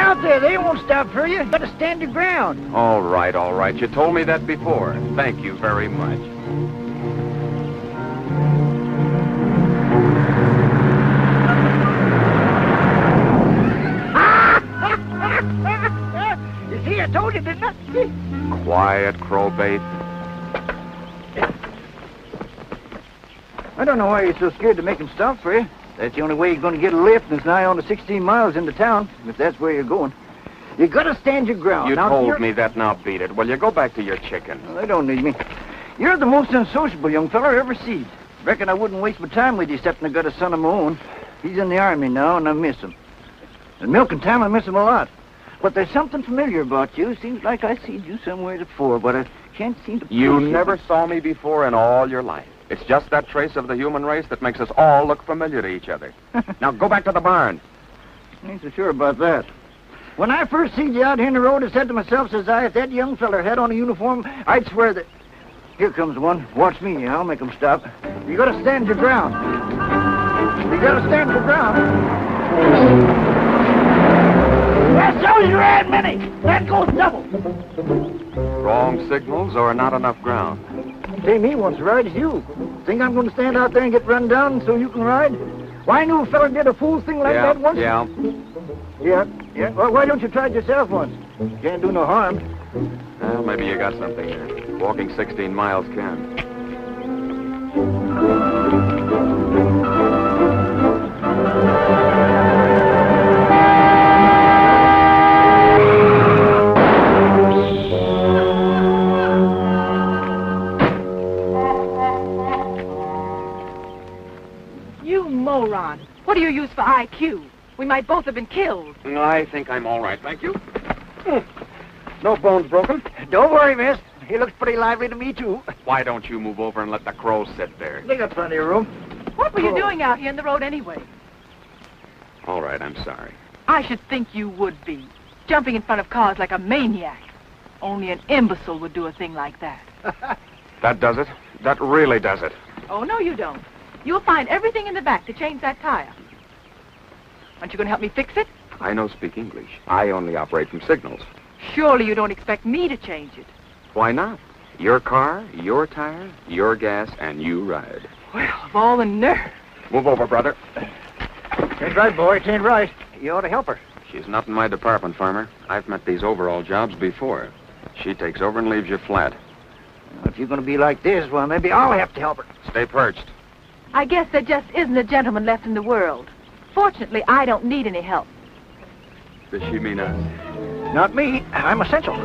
out there. They won't stop for you. You gotta stand your ground. All right, all right. You told me that before. Thank you very much. You see, I told you, didn't I? Quiet, crowbait. I don't know why you're so scared to make him stop for you. That's the only way you're going to get a lift, and it's nigh on to 16 miles into town, if that's where you're going. You gotta stand your ground. You now, told me that, now beat it. Well, you go back to your chicken. Well, they don't need me. You're the most unsociable young fella I ever seen. Reckon I wouldn't waste my time with you, except I got a son of my own. He's in the army now, and I miss him. And milking time, I miss him a lot. But there's something familiar about you. Seems like I seen you somewhere before, but I can't seem to... You never saw me before in all your life. It's just that trace of the human race that makes us all look familiar to each other. Now go back to the barn. I ain't so sure about that. When I first seen you out here in the road, I said to myself, says I, if that young feller had on a uniform, I'd swear that... Here comes one. Watch me, I'll make him stop. You gotta stand your ground. You gotta stand your ground. That shows you ran many. That goes double. Wrong signals or not enough ground. Say, me wants to ride as you. Think I'm going to stand out there and get run down so you can ride? Why, I knew a fella did a fool thing like that once. Yeah. Well, why don't you try it yourself once? Can't do no harm. Well, maybe you got something there. Walking 16 miles can. Moron. What do you use for IQ? We might both have been killed. I think I'm all right, thank you. No bones broken? Don't worry, miss. He looks pretty lively to me, too. Why don't you move over and let the crows sit there? They got plenty of room. What were you doing out here in the road anyway? All right, I'm sorry. I should think you would be. Jumping in front of cars like a maniac. Only an imbecile would do a thing like that. That does it? That really does it? Oh, no, you don't. You'll find everything in the back to change that tire. Aren't you going to help me fix it? I don't speak English. I only operate from signals. Surely you don't expect me to change it. Why not? Your car, your tire, your gas, and you ride. Well, of all the nerve. Move over, brother. Ain't right, boy. It ain't right. You ought to help her. She's not in my department, farmer. I've met these overall jobs before. She takes over and leaves you flat. Well, if you're going to be like this, well, maybe I'll have to help her. Stay perched. I guess there just isn't a gentleman left in the world. Fortunately, I don't need any help. Does she mean us? Not me. I'm essential.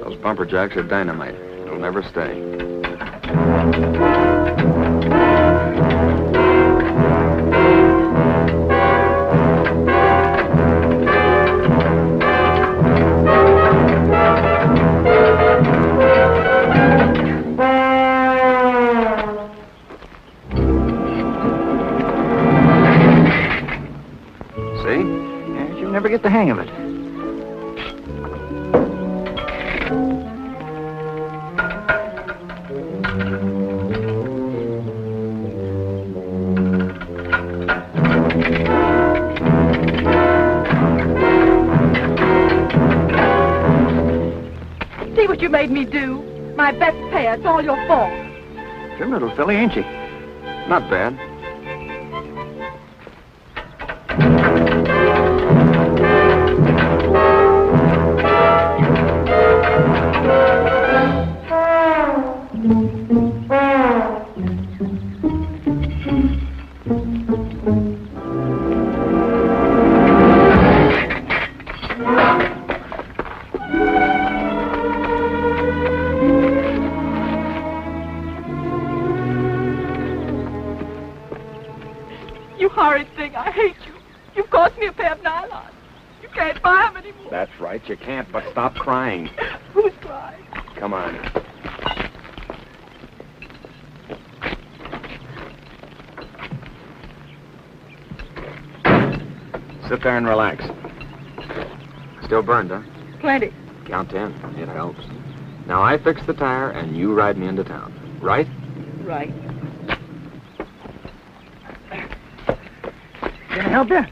Those bumper jacks are dynamite. It'll never stay. Never get the hang of it. See what you made me do? My best pair. It's all your fault. Trim little filly, ain't she? Not bad. You horrid thing. I hate you. You've cost me a pair of nylons. You can't buy them anymore. That's right, you can't, but stop crying. Who's crying? Come on. Sit there and relax. Still burned, huh? Plenty. Count 10. It helps. Now I fix the tire and you ride me into town. Right? Right. Can I help you?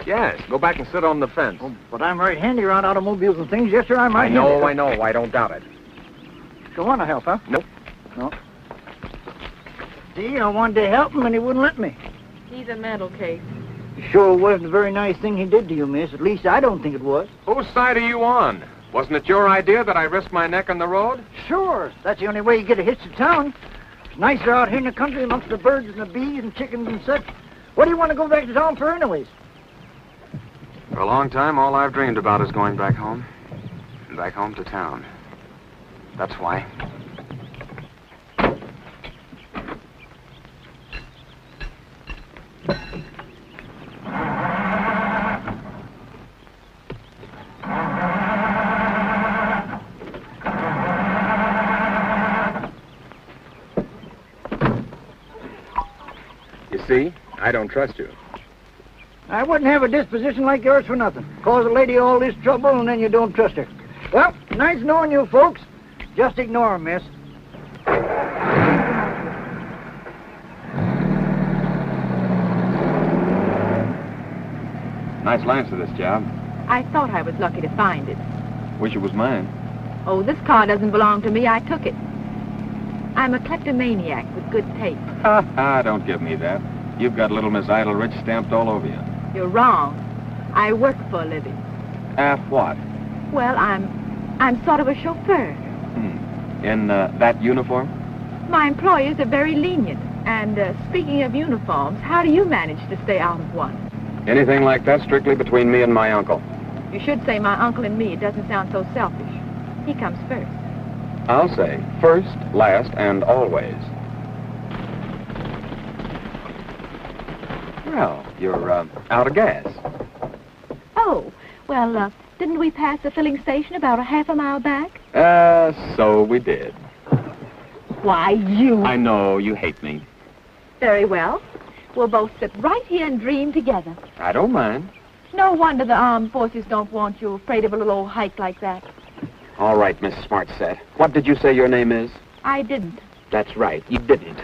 Yes. Go back and sit on the fence. Oh, but I'm right handy around automobiles and things. Yes, sir, I'm right I know, handy. I know. I don't doubt it. You want to help, huh? Nope. No. See, I wanted to help him, and he wouldn't let me. He's a mental case. It sure wasn't a very nice thing he did to you, miss. At least I don't think it was. Whose side are you on? Wasn't it your idea that I risk my neck on the road? Sure. That's the only way you get a hitch to town. It's nicer out here in the country amongst the birds and the bees and chickens and such. What do you want to go back to town for anyways? For a long time, all I've dreamed about is going back home. Back home to town. That's why. You see, I don't trust you. I wouldn't have a disposition like yours for nothing. Cause a lady all this trouble and then you don't trust her. Well, nice knowing you folks. Just ignore 'em, miss. Nice lines for this job. I thought I was lucky to find it. Wish it was mine. Oh, this car doesn't belong to me. I took it. I'm a kleptomaniac with good taste. Don't give me that. You've got little Miss Idlerich stamped all over you. You're wrong. I work for a living. What? Well, I'm sort of a chauffeur. In that uniform? My employers are very lenient. And speaking of uniforms, how do you manage to stay out of one? Anything like that strictly between me and my uncle. You should say my uncle and me. It doesn't sound so selfish. He comes first. I'll say first, last, and always. Well, you're out of gas. Oh, well, didn't we pass the filling station about a half a mile back? So we did. Why, you... I know, you hate me. Very well. We'll both sit right here and dream together. I don't mind. No wonder the armed forces don't want you afraid of a little old hike like that. All right, Miss Smartset. What did you say your name is? I didn't. That's right, you didn't.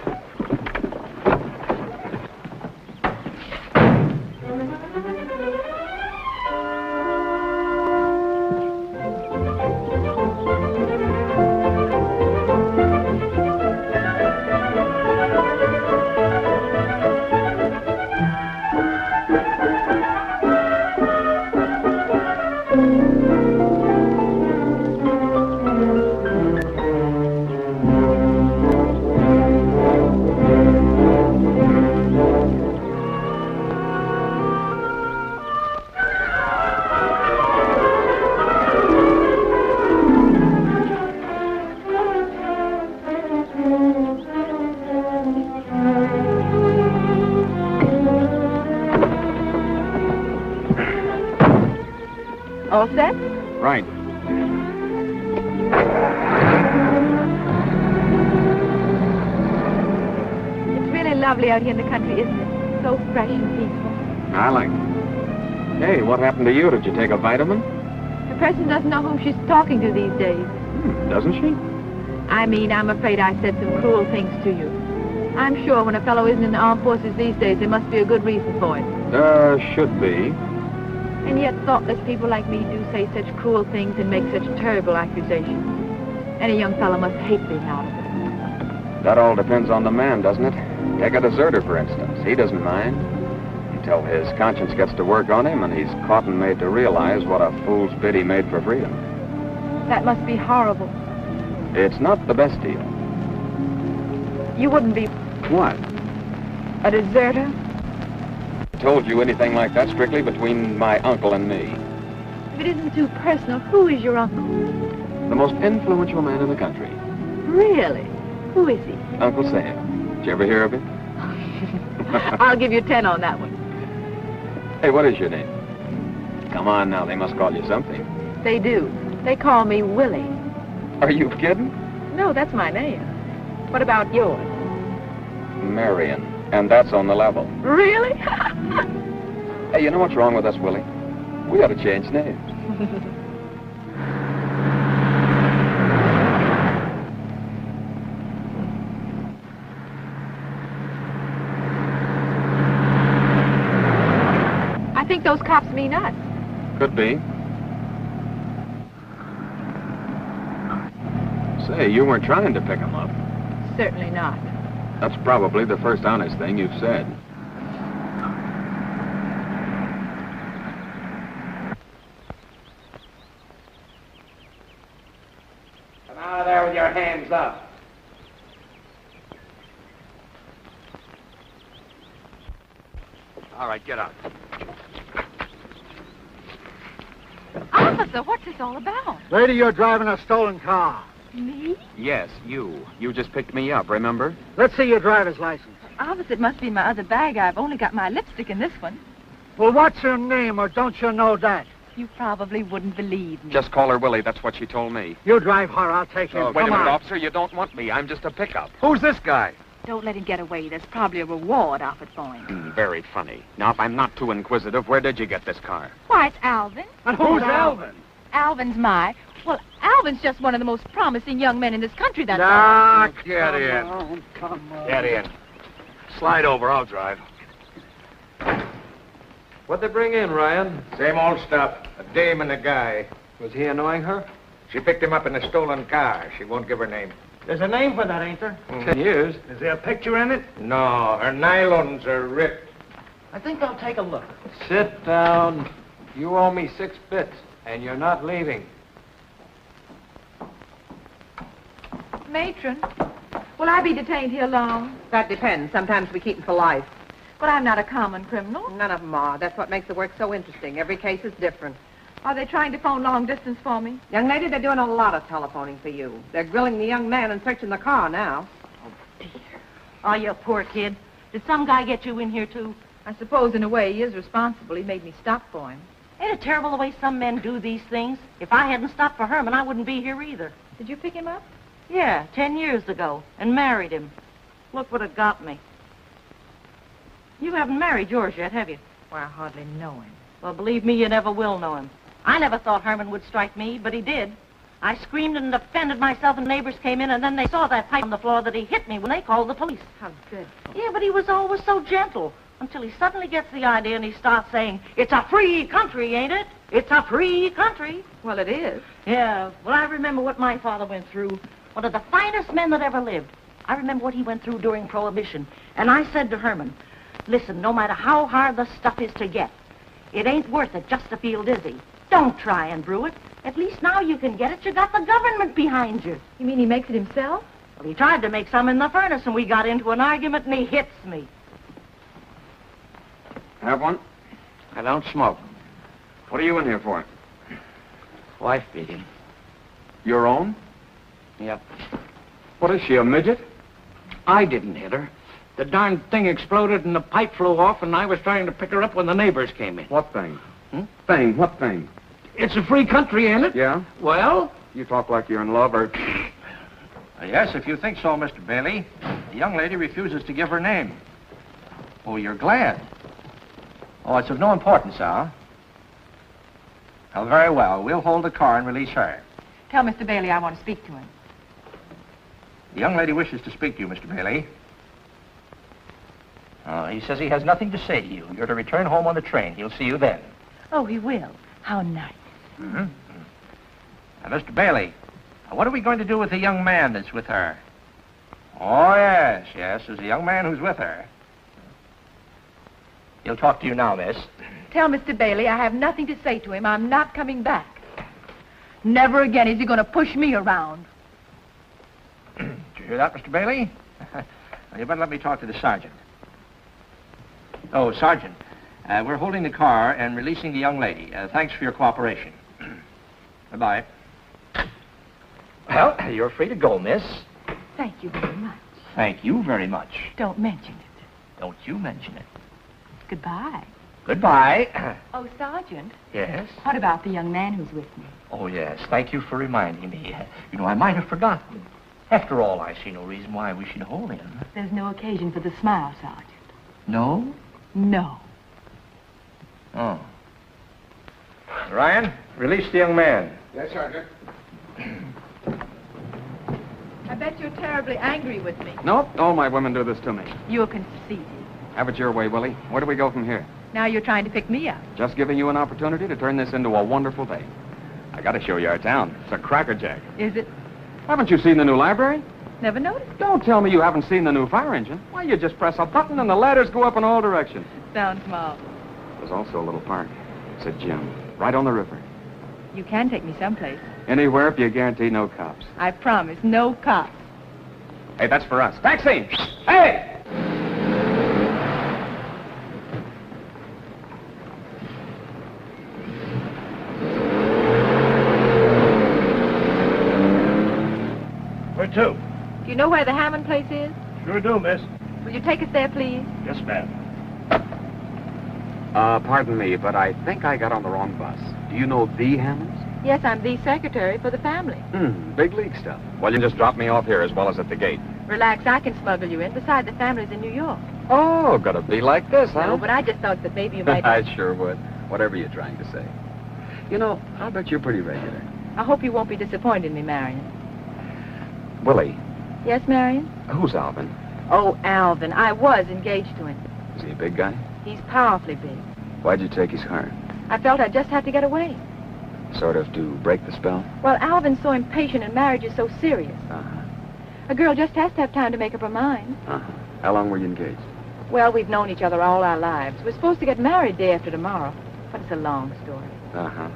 All set? Right. It's really lovely out here in the country, isn't it? So fresh and peaceful. I like it. Hey, what happened to you? Did you take a vitamin? The person doesn't know whom she's talking to these days. Doesn't she? I mean, I'm afraid I said some cruel things to you. I'm sure when a fellow isn't in the armed forces these days, there must be a good reason for it. Should be. And yet thoughtless people like me do say such cruel things and make such terrible accusations. Any young fellow must hate being out of it. That all depends on the man, doesn't it? Take a deserter, for instance. He doesn't mind. Until his conscience gets to work on him and he's caught and made to realize what a fool's bid he made for freedom. That must be horrible. It's not the best deal. You wouldn't be What? a deserter? Told you anything like that strictly between my uncle and me. If it isn't too personal, who is your uncle? The most influential man in the country. Really? Who is he? Uncle Sam. Did you ever hear of him? I'll give you 10 on that one. Hey, what is your name? Come on now, they must call you something. They do. They call me Willie. Are you kidding? No, that's my name. What about yours? Marion. And that's on the level. Really? Hey, you know what's wrong with us, Willie? We ought to change names. think those cops mean us. Could be. Say, you weren't trying to pick him up. Certainly not. That's probably the first honest thing you've said. Come out of there with your hands up. All right, get out. Officer, what's this all about? Lady, you're driving a stolen car. Me? Yes, you. You just picked me up, remember? Let's see your driver's license. Officer, it must be in my other bag. I've only got my lipstick in this one. Well, what's your name, or don't you know that? You probably wouldn't believe me. Just call her Willie. That's what she told me. You drive her, I'll take him. Wait a Come minute, on. officer. You don't want me. I'm just a pickup. Who's this guy? Don't let him get away. There's probably a reward offered for him. Very funny. Now, if I'm not too inquisitive, where did you get this car? Why, it's Alvin. And who's Alvin? Alvin's my... Well, Alvin's just one of the most promising young men in this country, that's all. Nah, Get in. Come on. Get in. Slide over. I'll drive. What'd they bring in, Ryan? Same old stuff. A dame and a guy. Was he annoying her? She picked him up in a stolen car. She won't give her name. There's a name for that, ain't there? 10 years. Is there a picture in it? No, her nylons are ripped. I think I'll take a look. Sit down. You owe me 6 bits, and you're not leaving. Matron, will I be detained here long? That depends. Sometimes we keep them for life. But I'm not a common criminal. None of them are. That's what makes the work so interesting. Every case is different. Are they trying to phone long distance for me? Young lady, they're doing a lot of telephoning for you. They're grilling the young man and searching the car now. Oh, you poor kid. Did some guy get you in here, too? I suppose in a way he is responsible. He made me stop for him. Ain't it terrible the way some men do these things? If I hadn't stopped for Herman, I wouldn't be here either. Did you pick him up? Yeah, 10 years ago, and married him. Look what it got me. You haven't married yours yet, have you? Well, I hardly know him. Well, believe me, you never will know him. I never thought Herman would strike me, but he did. I screamed and defended myself, and neighbors came in, and then they saw that pipe on the floor that he hit me when they called the police. How good. Yeah, but he was always so gentle, until he suddenly gets the idea and he starts saying, "It's a free country, ain't it? It's a free country." Well, it is. Yeah, well, I remember what my father went through. One of the finest men that ever lived. I remember what he went through during Prohibition. And I said to Herman, "Listen, no matter how hard the stuff is to get, it ain't worth it just to feel dizzy. Don't try and brew it. At least now you can get it. You got the government behind you." You mean he makes it himself? Well, he tried to make some in the furnace, and we got into an argument, and he hits me. Have one? I don't smoke. What are you in here for? Wife beating. Your own? Yep. What is she, a midget? I didn't hit her. The darn thing exploded and the pipe flew off, and I was trying to pick her up when the neighbors came in. What thing? Hmm? Thing? What thing? It's a free country, ain't it? Yeah? Well? You talk like you're in love, or... Yes, if you think so, Mr. Bailey. The young lady refuses to give her name. Oh, you're glad? Oh, it's of no importance, huh? Well, very well. We'll hold the car and release her. Tell Mr. Bailey I want to speak to him. The young lady wishes to speak to you, Mr. Bailey. He says he has nothing to say to you. You're to return home on the train. He'll see you then. Oh, he will. How nice. Mm-hmm. Now, Mr. Bailey, what are we going to do with the young man that's with her? Oh, yes, there's a young man who's with her. He'll talk to you now, miss. Tell Mr. Bailey I have nothing to say to him. I'm not coming back. Never again is he going to push me around. Did you hear that, Mr. Bailey? Well, you better let me talk to the sergeant. Oh, Sergeant, we're holding the car and releasing the young lady. Thanks for your cooperation. Goodbye. Well, you're free to go, miss. Thank you very much. Thank you very much. Don't mention it. Don't you mention it. Goodbye. Goodbye. Oh, Sergeant, Yes? what about the young man who's with me? Oh, yes. Thank you for reminding me. You know, I might have forgotten. After all, I see no reason why we should hold him. There's no occasion for the smile, Sergeant. No? No. Oh. Ryan, release the young man. Yes, Sergeant. I bet you're terribly angry with me. Nope, all my women do this to me. You're conceited. Have it your way, Willie. Where do we go from here? Now you're trying to pick me up. Just giving you an opportunity to turn this into a wonderful day. I got to show you our town. It's a crackerjack. Is it? Haven't you seen the new library? Never noticed. Don't tell me you haven't seen the new fire engine. Why, you just press a button and the ladders go up in all directions. Sounds small. There's also a little park. It's a gym, right on the river. You can take me someplace. Anywhere if you guarantee no cops. I promise, no cops. Hey, that's for us. Taxi! Hey! Where to? Do you know where the Hammond place is? Sure do, miss. Will you take us there, please? Yes, ma'am. Pardon me, but I think I got on the wrong bus. Do you know the Hammonds? Yes, I'm the secretary for the family. Big league stuff. Well, you just drop me off here as well as at the gate. Relax, I can smuggle you in. Besides, the family's in New York. Oh, gonna be like this, huh? No, but I just thought that maybe you might... I sure would. Whatever you're trying to say. You know, I'll bet you're pretty regular. I hope you won't be disappointed in me, Marion. Willie, Yes, Marion? who's Alvin? Oh, Alvin. I was engaged to him. Is he a big guy? He's powerfully big. Why'd you take his heart? I felt I just had to get away. Sort of to break the spell? Well, Alvin's so impatient and marriage is so serious. Uh-huh. A girl just has to have time to make up her mind. Uh-huh. How long were you engaged? Well, we've known each other all our lives. We're supposed to get married day after tomorrow, but it's a long story. Uh-huh.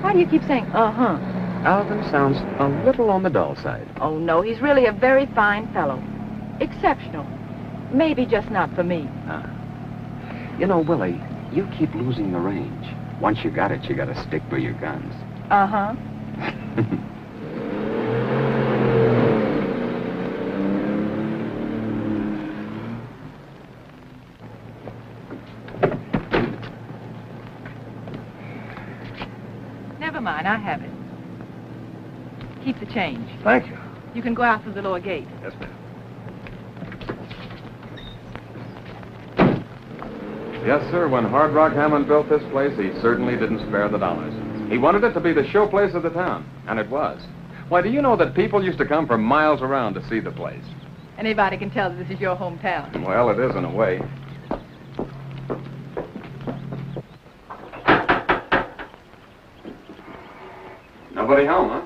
Why do you keep saying, uh-huh? Alvin sounds a little on the dull side. Oh, no, he's really a very fine fellow. Exceptional. Maybe just not for me. Uh-huh. You know, Willie, you keep losing the range. Once you got it, you gotta stick by your guns. Uh-huh. Never mind, I have it. Keep the change. Thank you. You can go out through the lower gate. Yes, ma'am. Yes, sir. When Hard Rock Hammond built this place, he certainly didn't spare the dollars. He wanted it to be the showplace of the town, and it was. Why, do you know that people used to come from miles around to see the place? Anybody can tell that this is your hometown. Well, it is in a way. Nobody home, huh?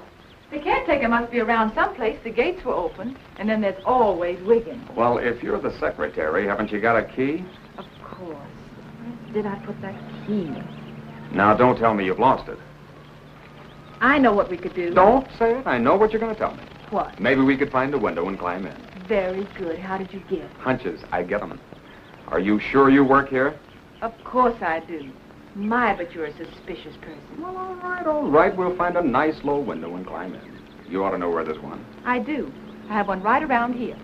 The caretaker must be around someplace. The gates were open, and then there's always Wiggins. Well, if you're the secretary, haven't you got a key? Of course. Where did I put that key? Now, don't tell me you've lost it. I know what we could do. Don't say it. I know what you're going to tell me. What? Maybe we could find a window and climb in. Very good. How did you guess? Hunches. I get them. Are you sure you work here? Of course I do. My, but you're a suspicious person. Well, all right. We'll find a nice low window and climb in. You ought to know where there's one. I do. I have one right around here.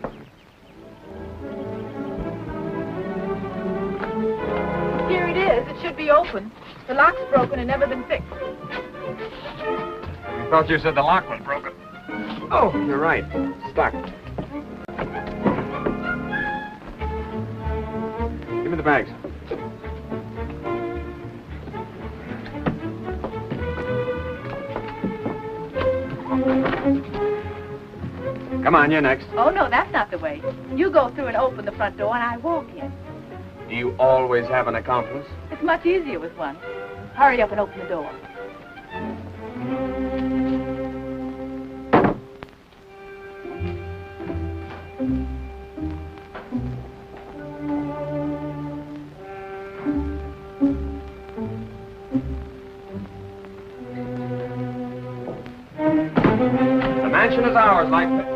Here it is. It should be open. The lock's broken and never been fixed. We thought you said the lock was broken. Oh, you're right. Stuck. Give me the bags. Come on, you're next. Oh, no, that's not the way. You go through and open the front door, and I walk in. Do you always have an accomplice? It's much easier with one. Hurry up and open the door. The mansion is ours, like that.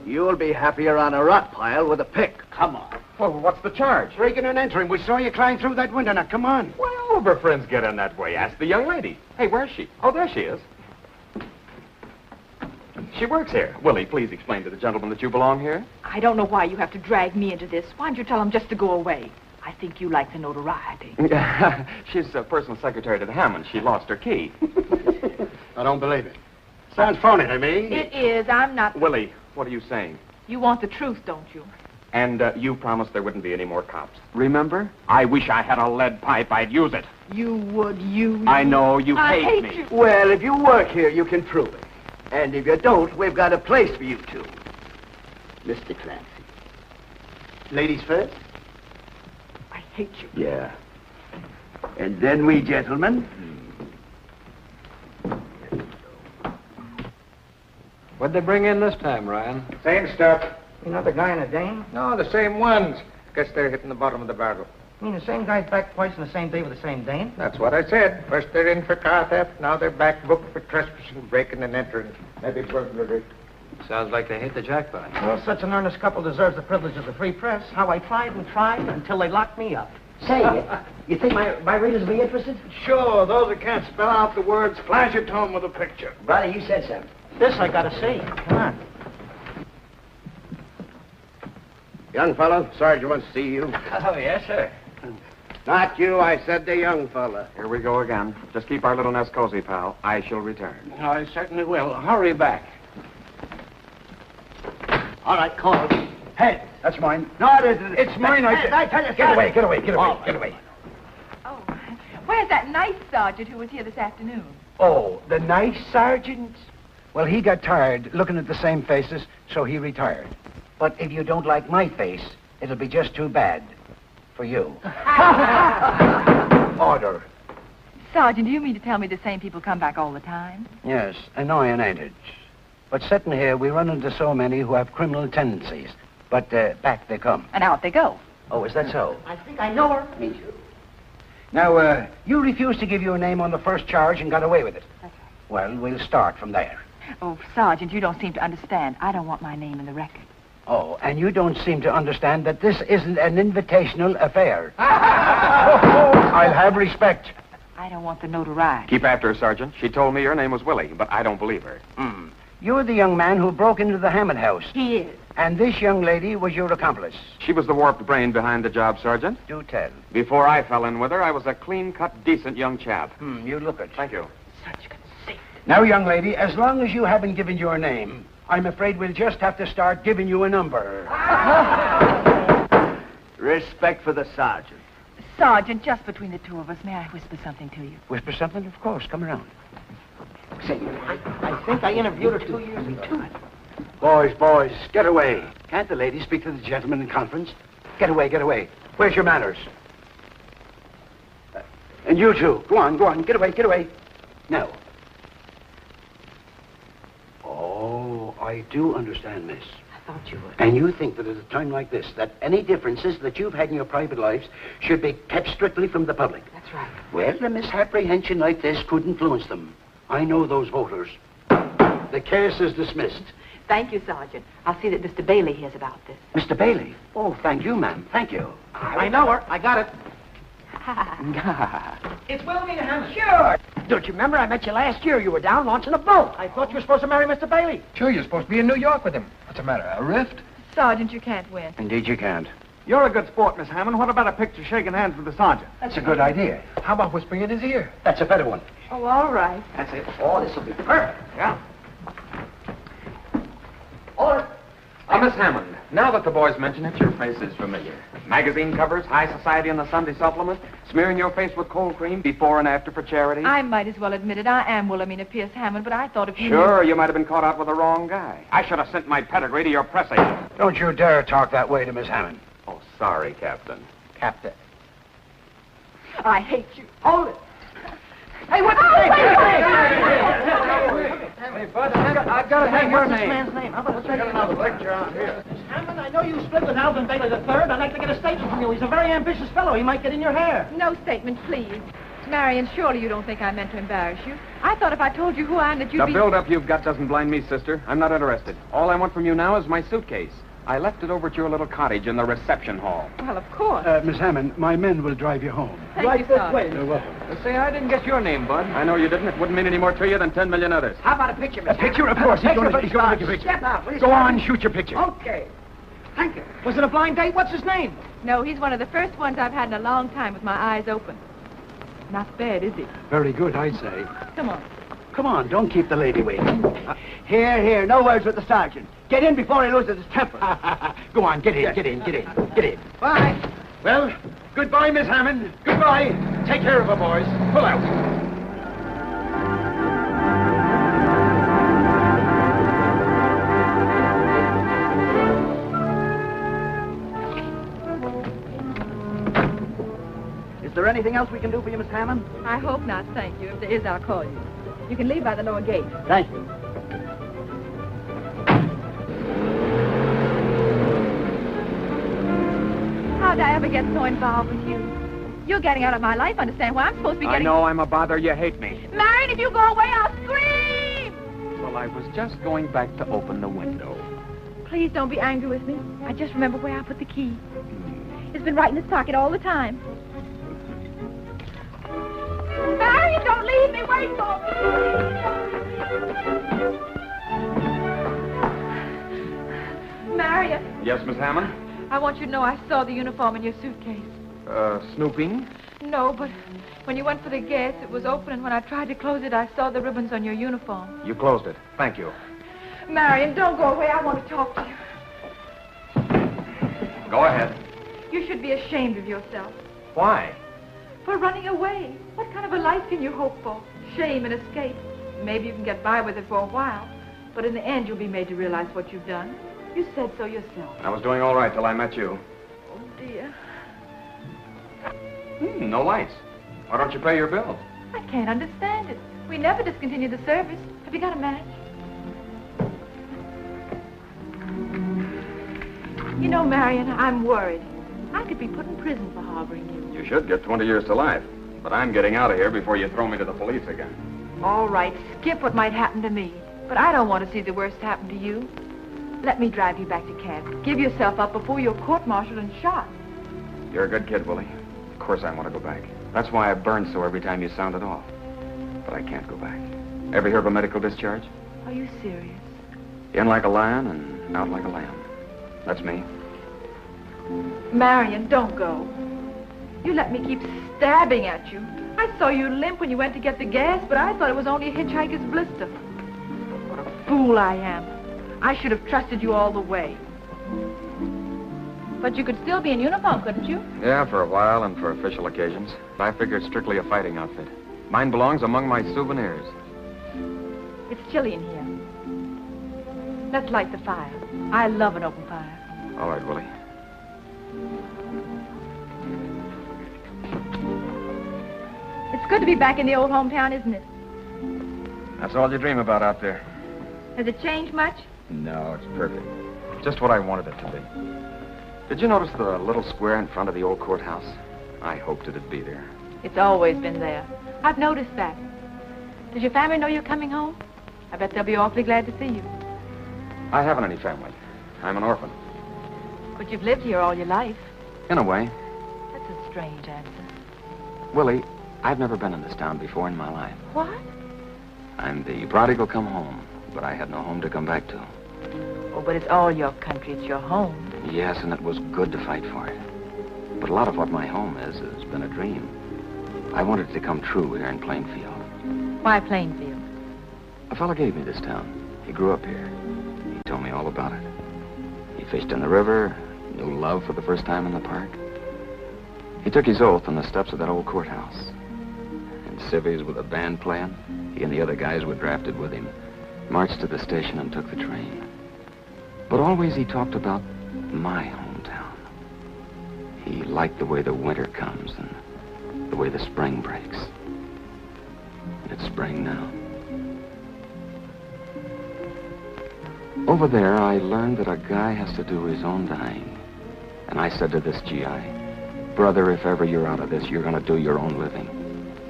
You'll be happier on a rock pile with a pick. Come on. Well, what's the charge? Breaking and entering. We saw you climb through that window. Now, come on. Well, all of her friends get in that way. Ask the young lady. Hey, where's she? Oh, there she is. She works here. Willie, please explain to the gentleman that you belong here. I don't know why you have to drag me into this. Why don't you tell him just to go away? I think you like the notoriety. She's a personal secretary to the Hammond. She lost her key. I don't believe it. Sounds phony to me. It is. I'm not... Willie, what are you saying? You want the truth, don't you? And you promised there wouldn't be any more cops. Remember? I wish I had a lead pipe. I'd use it. You would, you... I know. You I hate hate me. you. Well, if you work here, you can prove it. And if you don't, we've got a place for you two. Mr. Clancy. Ladies first. hate you. Yeah. And then we gentlemen. What'd they bring in this time, Ryan? Same stuff. Another guy and a dame? No, the same ones. Guess they're hitting the bottom of the barrel. You mean the same guy's back twice on the same day with the same dame? That's what I said. First they're in for car theft, now they're back booked for trespassing, breaking and entering. Maybe burglary. Sounds like they hit the jackpot. Well, such an earnest couple deserves the privilege of the free press. How I tried and tried until they locked me up. Say, you think my readers will be interested? Sure, those that can't spell out the words, flash it to them with a picture. Brother, you said something. This I gotta see. Come on. Young fellow, Sergeant wants to see you. Oh, yes, sir. Not you, I said the young fella. Here we go again. Just keep our little nest cozy, pal. I shall return. I certainly will. Hurry back. All right, call it. Hey, that's mine. No, it isn't. It's mine, I said. I tell you, Get away, get away, get away, get away. Oh, where's that nice sergeant who was here this afternoon? Oh, the nice sergeant? Well, he got tired looking at the same faces, so he retired. But if you don't like my face, it'll be just too bad for you. Order. Sergeant, do you mean to tell me the same people come back all the time? Yes, annoying, ain't it? But sitting here, we run into so many who have criminal tendencies. But back they come. And out they go. Oh, is that so? I think I know her. Me too. Now, you refused to give your name on the first charge and got away with it. That's right. Well, we'll start from there. Oh, Sergeant, you don't seem to understand. I don't want my name in the record. Oh, and you don't seem to understand that this isn't an invitational affair. I'll have respect. I don't want the notoriety. Keep after her, Sergeant. She told me your name was Willie, but I don't believe her. You're the young man who broke into the Hammond house. He is. And this young lady was your accomplice. She was the warped brain behind the job, Sergeant. Do tell. Before I fell in with her, I was a clean-cut, decent young chap. You look it. Thank you. Such conceit. Now, young lady, as long as you haven't given your name, I'm afraid we'll just have to start giving you a number. Respect for the sergeant. Sergeant, just between the two of us, may I whisper something to you? Whisper something? Of course. Come around. Say, I think I interviewed her 2 years ago. Boys, get away. Can't the lady speak to the gentleman in conference? Get away, get away. Where's your manners? And you two, go on, get away. Now. Oh, I do understand, miss. I thought you would. And you think that at a time like this, that any differences that you've had in your private lives should be kept strictly from the public. That's right. Well, a misapprehension like this could influence them. I know those voters. The case is dismissed. Thank you, Sergeant. I'll see that Mr. Bailey hears about this. Mr. Bailey? Oh, thank you, ma'am. Thank you. I know her. I got it. It's Wilhelmina Hammond. Sure. Don't you remember I met you last year? You were down launching a boat. I thought you were supposed to marry Mr. Bailey. Sure, you're supposed to be in New York with him. What's the matter, a rift? Sergeant, you can't win. Indeed you can't. You're a good sport, Miss Hammond. What about a picture shaking hands with the sergeant? That's a good idea. How about whispering in his ear? That's a better one. Oh, all right. That's it. Oh, this will be perfect. Yeah. Miss Hammond, now that the boys mention it, your face is familiar. Magazine covers, high society in the Sunday supplement, smearing your face with cold cream before and after for charity. I might as well admit it. I am Wilhelmina Pierce Hammond, but I thought if you Sure, you might have been caught out with the wrong guy. I should have sent my pedigree to your press agent. Don't you dare talk that way to Miss Hammond. Oh, sorry, Captain. Captain. I hate you. Hold it. Hey, what's his name? Hey, Bud, I've got to have your name. What's this man's name? How about Get another picture out here. Miss Hammond, I know you split with Alvin Bailey III. I'd like to get a statement from you. He's a very ambitious fellow. He might get in your hair. No statement, please. Marion, surely you don't think I meant to embarrass you. I thought if I told you who I am that you'd The be... build-up you've got doesn't blind me, sister. I'm not interested. All I want from you now is my suitcase. I left it over at your little cottage in the reception hall. Well, of course. Miss Hammond, my men will drive you home. Thank you, Sergeant. You're welcome. Say, I didn't get your name, Bud. I know you didn't. It wouldn't mean any more to you than 10 million others. How about a picture, Miss A picture, of course. He's going to take a picture. Step out, please. Go on, shoot your picture. Okay. Thank you. Was it a blind date? What's his name? No, he's one of the first ones I've had in a long time with my eyes open. Not bad, is he? Very good, I'd say. Come on. Come on, don't keep the lady waiting. Here. No words with the sergeant. Get in before he loses his temper. Go on, get in. Bye. Well, goodbye, Miss Hammond. Goodbye. Take care of her, boys. Pull out. anything else we can do for you, Miss Hammond? I hope not, thank you. If there is, I'll call you. You can leave by the lower gate. Thank you. How'd I ever get so involved with you? You're getting out of my life, understand? Why I'm supposed to be I getting... know I'm a bother. You hate me. Marion, if you go away, I'll scream! Well, I was just going back to open the window. Please don't be angry with me. I just remember where I put the key. It's been right in this pocket all the time. Marion, don't leave me. Wait for me. Marion, Yes, Miss Hammond? I want you to know I saw the uniform in your suitcase. Snooping? No, but when you went for the gas, it was open, and when I tried to close it, I saw the ribbons on your uniform. You closed it. Thank you. Marion, don't go away. I want to talk to you. Go ahead. You should be ashamed of yourself Why? for running away. What kind of a life can you hope for? Shame and escape. Maybe you can get by with it for a while, but in the end, you'll be made to realize what you've done. You said so yourself. I was doing all right till I met you. Oh, dear. No lights. Why don't you pay your bill? I can't understand it. We never discontinued the service. Have you got a match? You know, Marion, I'm worried. I could be put in prison for harboring you. You should get 20 years to life. But I'm getting out of here before you throw me to the police again. All right, skip what might happen to me. But I don't want to see the worst happen to you. Let me drive you back to camp. Give yourself up before you're court-martialed and shot. You're a good kid, Willie. Of course I want to go back. That's why I burned so every time you sounded off. But I can't go back. Ever hear of a medical discharge? Are you serious? In like a lion and out like a lamb. That's me. Marion, don't go. You let me keep stabbing at you. I saw you limp when you went to get the gas, but I thought it was only a hitchhiker's blister. What a fool I am. I should have trusted you all the way. But you could still be in uniform, couldn't you? Yeah, for a while and for official occasions. I figured strictly a fighting outfit. Mine belongs among my souvenirs. It's chilly in here. Let's light the fire. I love an open fire. All right, Willie. It's good to be back in the old hometown, isn't it? That's all you dream about out there. Has it changed much? No, it's perfect. Just what I wanted it to be. Did you notice the little square in front of the old courthouse? I hoped it'd be there. It's always been there. I've noticed that. Does your family know you're coming home? I bet they'll be awfully glad to see you. I haven't any family. I'm an orphan. But you've lived here all your life. In a way. That's a strange answer. Willie, I've never been in this town before in my life. What? I'm the prodigal come home, but I had no home to come back to. Oh, but it's all your country. It's your home. Yes, and it was good to fight for it. But a lot of what my home is has been a dream. I wanted it to come true here in Plainfield. Why Plainfield? A fellow gave me this town. He grew up here. He told me all about it. He fished in the river, knew love for the first time in the park. He took his oath on the steps of that old courthouse. In civvies with a band playing, he and the other guys were drafted with him, marched to the station and took the train. But always he talked about my hometown. He liked the way the winter comes and the way the spring breaks. And it's spring now. Over there, I learned that a guy has to do his own dying. And I said to this GI, brother, if ever you're out of this, you're going to do your own living.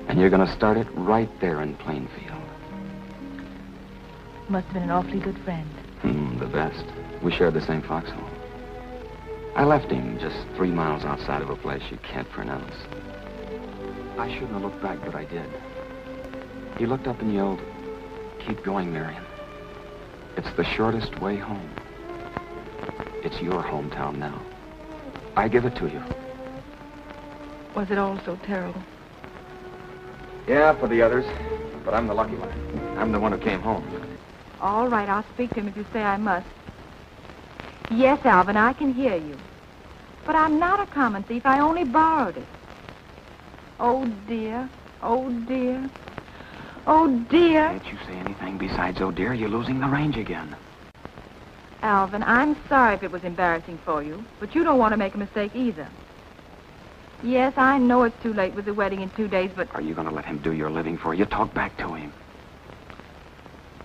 And you're going to start it right there in Plainfield. Must have been an awfully good friend. The best. We shared the same foxhole. I left him just 3 miles outside of a place you can't pronounce. I shouldn't have looked back, but I did. He looked up and yelled, "Keep going, Marion. It's the shortest way home. It's your hometown now. I give it to you." Was it all so terrible? Yeah, for the others. But I'm the lucky one. I'm the one who came home. All right, I'll speak to him if you say I must. Yes, Alvin, I can hear you. But I'm not a common thief. I only borrowed it. Oh, dear. Oh, dear. Oh, dear. Can't you say anything besides, oh, dear? You're losing the range again. Alvin, I'm sorry if it was embarrassing for you, but you don't want to make a mistake either. Yes, I know it's too late with the wedding in 2 days, but... Are you going to let him do your living for you? Talk back to him.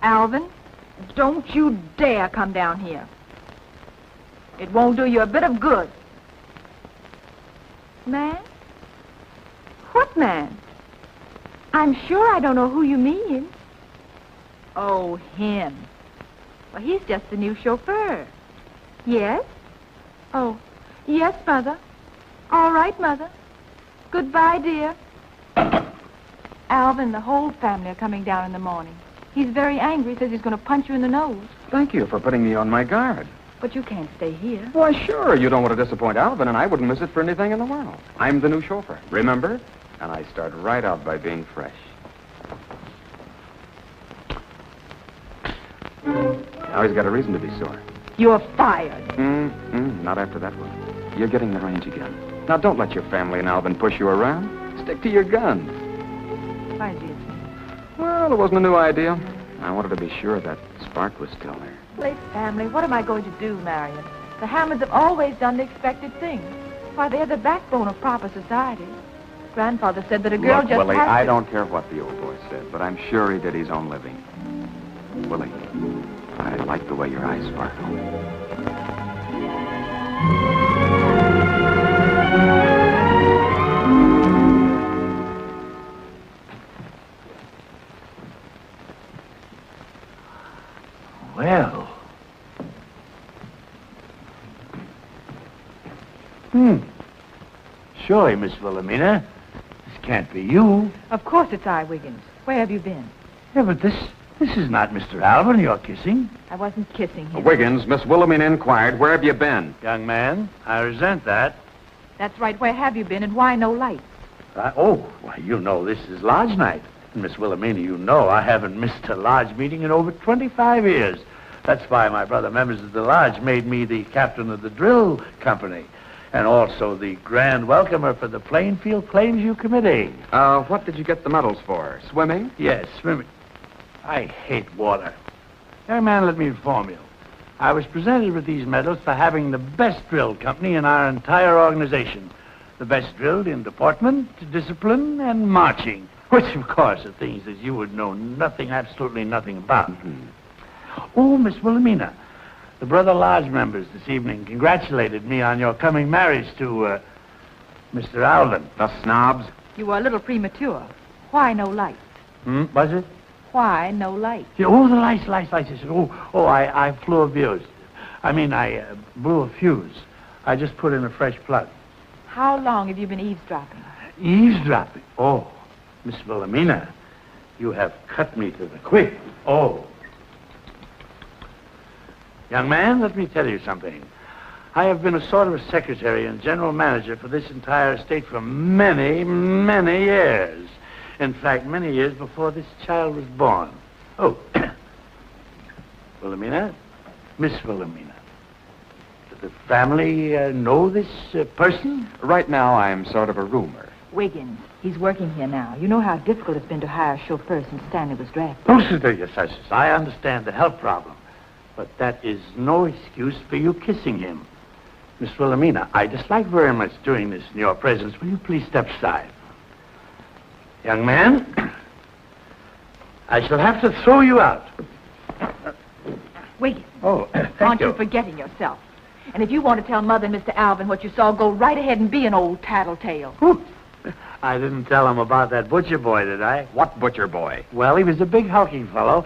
Alvin, don't you dare come down here. It won't do you a bit of good. Man? What man? I'm sure I don't know who you mean. Oh, him. Well, he's just the new chauffeur. Yes? Oh, yes, Mother. All right, Mother. Goodbye, dear. Alvin, the whole family are coming down in the morning. He's very angry, says he's going to punch you in the nose. Thank you for putting me on my guard. But you can't stay here. Why, sure. You don't want to disappoint Alvin, and I wouldn't miss it for anything in the world. I'm the new chauffeur, remember? And I start right out by being fresh. Now he's got a reason to be sore. You're fired. Not after that one. You're getting the range again. Now, don't let your family and Alvin push you around. Stick to your guns. Why, dear? Well, it wasn't a new idea. I wanted to be sure that spark was still there. Late family, what am I going to do, Marion? The Hammonds have always done the expected things. Why, they're the backbone of proper society. Grandfather said that a girl Look, just Willie, has to... I don't care what the old boy said, but I'm sure he did his own living. Willie, I like the way your eyes sparkle. Well. Surely, Miss Wilhelmina. This can't be you. Of course it's I, Wiggins. Where have you been? Yeah, but this is not Mr. Alvin you're kissing. I wasn't kissing him. Wiggins, Miss Wilhelmina inquired, where have you been? Young man, I resent that. That's right. Where have you been, and why no lights? Well, you know this is lodge night. And Miss Wilhelmina, you know I haven't missed a lodge meeting in over 25 years. That's why my brother members of the lodge made me the captain of the drill company. And also the grand welcomer for the Plainfield Plainview Committee. What did you get the medals for? Swimming? Yes, swimming. I hate water. Young man, let me inform you. I was presented with these medals for having the best drill company in our entire organization. The best drilled in deportment, discipline, and marching. Which, of course, are things that you would know nothing, absolutely nothing about. Oh, Miss Wilhelmina, the brother lodge members this evening congratulated me on your coming marriage to, Mr. Alvin. The snobs? You were a little premature. Why no lights? Was it? Why no lights? Yeah, oh, the lights. I said, I flew a fuse. I blew a fuse. I just put in a fresh plug. How long have you been eavesdropping? Eavesdropping? Oh, Miss Wilhelmina, you have cut me to the quick. Oh. Young man, let me tell you something. I have been a sort of a secretary and general manager for this entire estate for many, many years. In fact, many years before this child was born. Oh, Wilhelmina, Miss Wilhelmina, does the family know this person? Right now, I'm sort of a rumor. Wiggins. He's working here now. You know how difficult it's been to hire a chauffeur since Stanley was drafted. Oh, sister, yes, I understand the health problem. But that is no excuse for you kissing him. Miss Wilhelmina, I dislike very much doing this in your presence. Will you please step aside? Young man, I shall have to throw you out. Wiggins. Oh, Aren't you forgetting yourself? And if you want to tell Mother and Mr. Alvin what you saw, go right ahead and be an old tattletale. I didn't tell him about that butcher boy, did I? What butcher boy? Well, he was a big hulking fellow.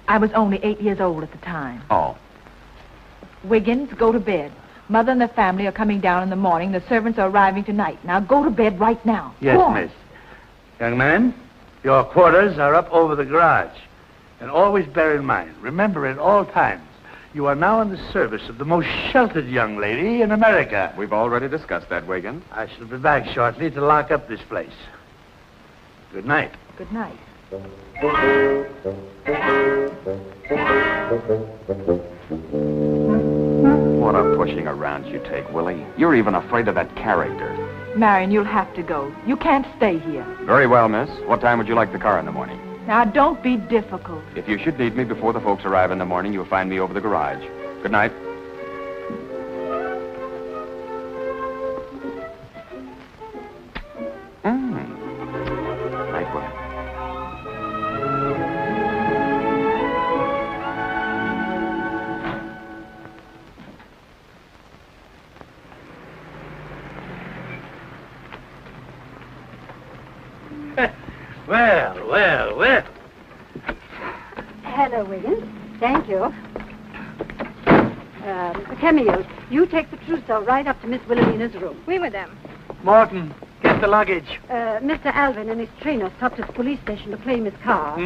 I was only 8 years old at the time. Oh. Wiggins, go to bed. Mother and the family are coming down in the morning. The servants are arriving tonight. Now go to bed right now. Yes, go on. miss. Young man, your quarters are up over the garage. And always bear in mind, remember at all times, you are now in the service of the most sheltered young lady in America. We've already discussed that, Wiggins. I shall be back shortly to lock up this place. Good night. Good night. What a pushing around you take, Willie. You're even afraid of that character. Marion, you'll have to go. You can't stay here. Very well, miss. What time would you like the car in the morning? Now, don't be difficult. If you should need me before the folks arrive in the morning, you'll find me over the garage. Good night. Well. Hello, Wiggins. Thank you. Camille, you take the trousseau right up to Miss Wilhelmina's room. Oui, madame. Morton, get the luggage. Mr. Alvin and his trainer stopped at the police station to claim his car.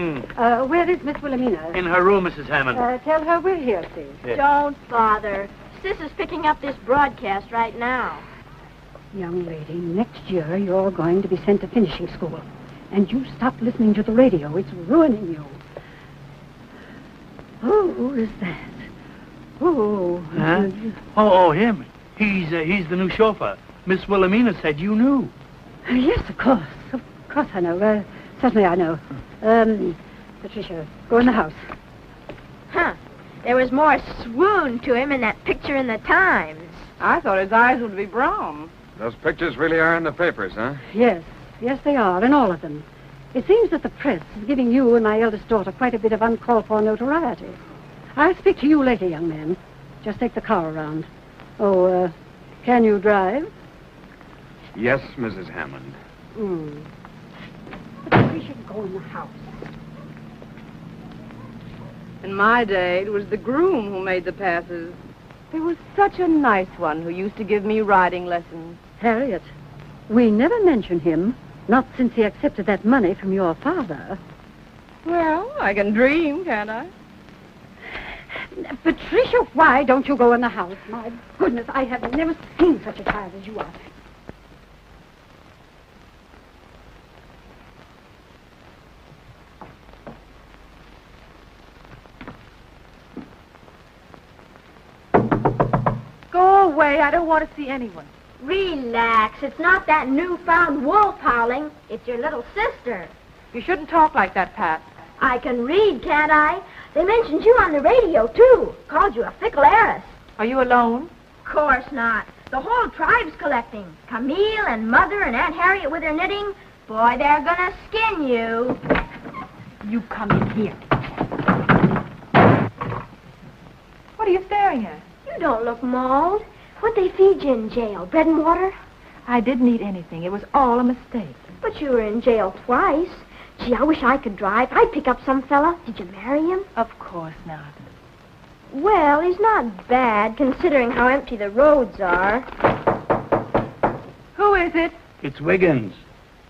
Where is Miss Wilhelmina? In her room, Mrs. Hammond. Tell her we're here, please. Yes. Don't bother. Sis is picking up this broadcast right now. Young lady, next year you're going to be sent to finishing school. And you stop listening to the radio. It's ruining you. Who is that? Huh? Oh, him. He's the new chauffeur. Miss Wilhelmina said you knew. Yes, of course. Of course I know. Certainly I know. Patricia, go in the house. Huh. There was more swoon to him in that picture in the Times. I thought his eyes would be brown. Those pictures really are in the papers, huh? Yes, they are, and all of them. It seems that the press is giving you and my eldest daughter quite a bit of uncalled for notoriety. I'll speak to you later, young man. Just take the car around. Oh, can you drive? Yes, Mrs. Hammond. But we should go in the house. In my day, it was the groom who made the passes. There was such a nice one who used to give me riding lessons. Harriet, we never mention him, not since he accepted that money from your father. Well, I can dream, can't I? Patricia, why don't you go in the house? My goodness, I have never seen such a child as you are. Go away. I don't want to see anyone. Relax. It's not that newfound wolf howling. It's your little sister. You shouldn't talk like that, Pat. I can read, can't I? They mentioned you on the radio, too. Called you a fickle heiress. Are you alone? Of course not. The whole tribe's collecting. Camille and Mother and Aunt Harriet with her knitting. Boy, they're gonna skin you. You come in here. What are you staring at? You don't look mauled. What'd they feed you in jail? Bread and water? I didn't eat anything. It was all a mistake. But you were in jail twice. Gee, I wish I could drive. I'd pick up some fella. Did you marry him? Of course not. Well, he's not bad, considering how empty the roads are. Who is it? It's Wiggins.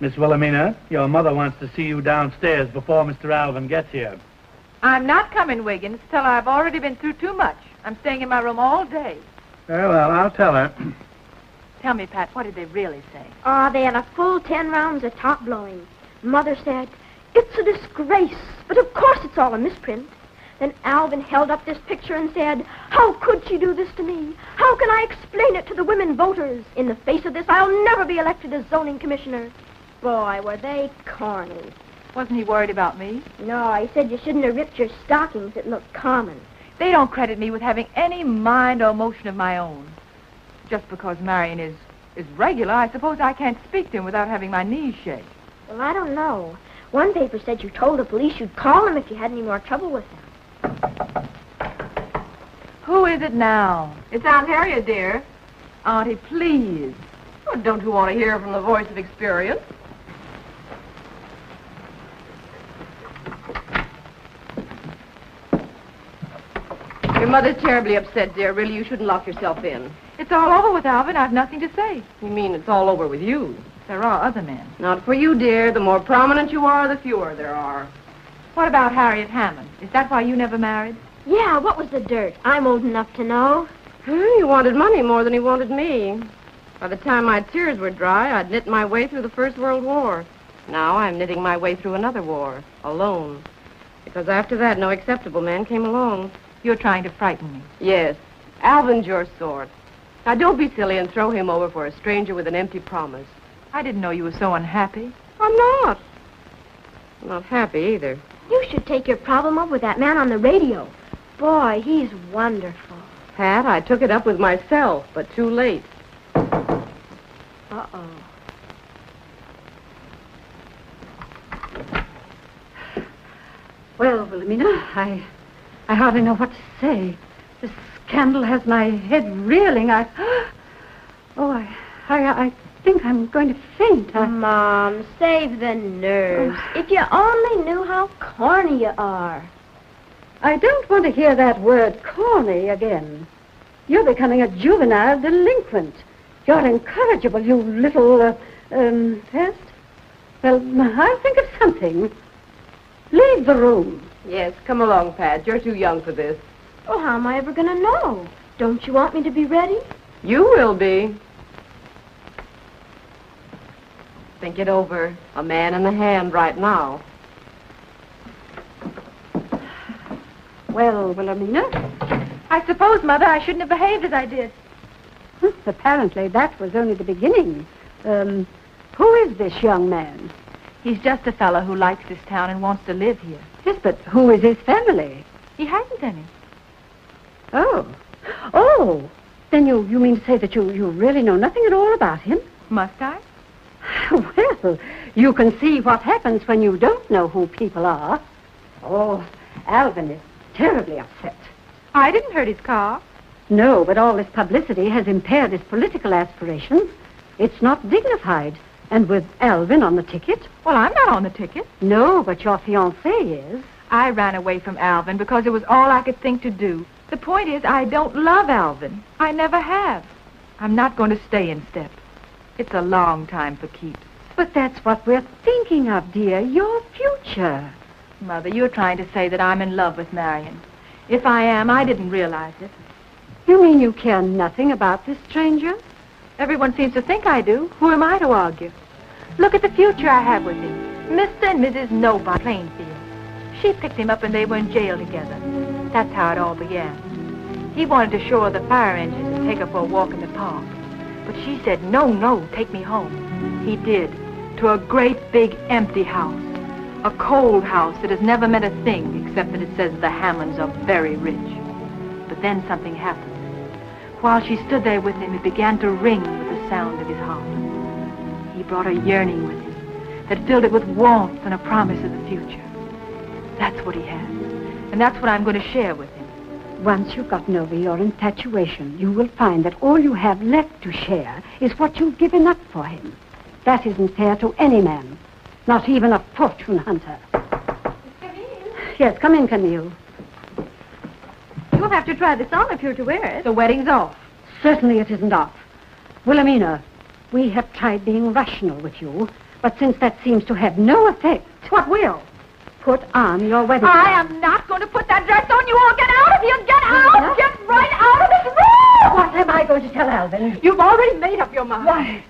Miss Wilhelmina, your mother wants to see you downstairs before Mr. Alvin gets here. I'm not coming, Wiggins, till I've already been through too much. I'm staying in my room all day. Very well, I'll tell her. Tell me, Pat, what did they really say? Oh, they had a full 10 rounds of top blowing. Mother said, "It's a disgrace, but of course it's all a misprint." Then Alvin held up this picture and said, "How could she do this to me? How can I explain it to the women voters? In the face of this, I'll never be elected as zoning commissioner." Boy, were they corny. Wasn't he worried about me? No, he said you shouldn't have ripped your stockings. It looked common. They don't credit me with having any mind or emotion of my own. Just because Marion is regular, I suppose I can't speak to him without having my knees shake. Well, I don't know. One paper said you told the police you'd call him if you had any more trouble with him. Who is it now? It's Aunt Harriet, dear. Auntie, please. Oh, don't you want to hear from the voice of experience? Your mother's terribly upset, dear. Really, you shouldn't lock yourself in. It's all over with Alvin. I've nothing to say. You mean it's all over with you? There are other men. Not for you, dear. The more prominent you are, the fewer there are. What about Harriet Hammond? Is that why you never married? Yeah, what was the dirt? I'm old enough to know. He wanted money more than he wanted me. By the time my tears were dry, I'd knit my way through the First World War. Now I'm knitting my way through another war, alone. Because after that, no acceptable man came along. You're trying to frighten me. Yes. Alvin's your sort. Now, don't be silly and throw him over for a stranger with an empty promise. I didn't know you were so unhappy. I'm not. I'm not happy either. You should take your problem up with that man on the radio. Boy, he's wonderful. Pat, I took it up with myself, but too late. Uh-oh. Well, Wilhelmina, I hardly know what to say. This scandal has my head reeling. I think I'm going to faint. Mom, save the nerves. If you only knew how corny you are. I don't want to hear that word corny again. You're becoming a juvenile delinquent. You're incorrigible, you little, pest. Well, I'll think of something. Leave the room. Yes, come along, Pat. You're too young for this. Oh, how am I ever going to know? Don't you want me to be ready? You will be. Think it over. A man in the hand right now. Well, Wilhelmina? I suppose, Mother, I shouldn't have behaved as I did. Apparently that was only the beginning. Who is this young man? He's just a fellow who likes this town and wants to live here. Yes, but who is his family? He hasn't any. Oh, then you mean to say that you really know nothing at all about him? Must I? Well, you can see what happens when you don't know who people are. Oh, Alvin is terribly upset. I didn't hurt his car. No, but all this publicity has impaired his political aspirations. It's not dignified. And with Alvin on the ticket? Well, I'm not on the ticket. No, but your fiancé is. I ran away from Alvin because it was all I could think to do. The point is, I don't love Alvin. I never have. I'm not going to stay in step. It's a long time for keeps. But that's what we're thinking of, dear. Your future. Mother, you're trying to say that I'm in love with Marion. If I am, I didn't realize it. You mean you care nothing about this stranger? Everyone seems to think I do. Who am I to argue? Look at the future I have with him. Mr. and Mrs. Nobody Plainfield. She picked him up when they were in jail together. That's how it all began. He wanted to show her the fire engines and take her for a walk in the park. But she said, no, take me home. He did. To a great big empty house. A cold house that has never meant a thing except that it says the Hammonds are very rich. But then something happened. While she stood there with him, it began to ring with the sound of his heart. He brought a yearning with him that filled it with warmth and a promise of the future. That's what he has. And that's what I'm going to share with him. Once you've gotten over your infatuation, you will find that all you have left to share is what you've given up for him. That isn't fair to any man, not even a fortune hunter. Yes, come in, Camille. You'll have to try this on if you're to wear it. The wedding's off. Certainly it isn't off. Wilhelmina, we have tried being rational with you, but since that seems to have no effect... What will? Put on your wedding I dress. am not going to put that dress on. You all get out of here. Get out. Get right out of this room. What am I going to tell Alvin? You've already made up your mind. Why?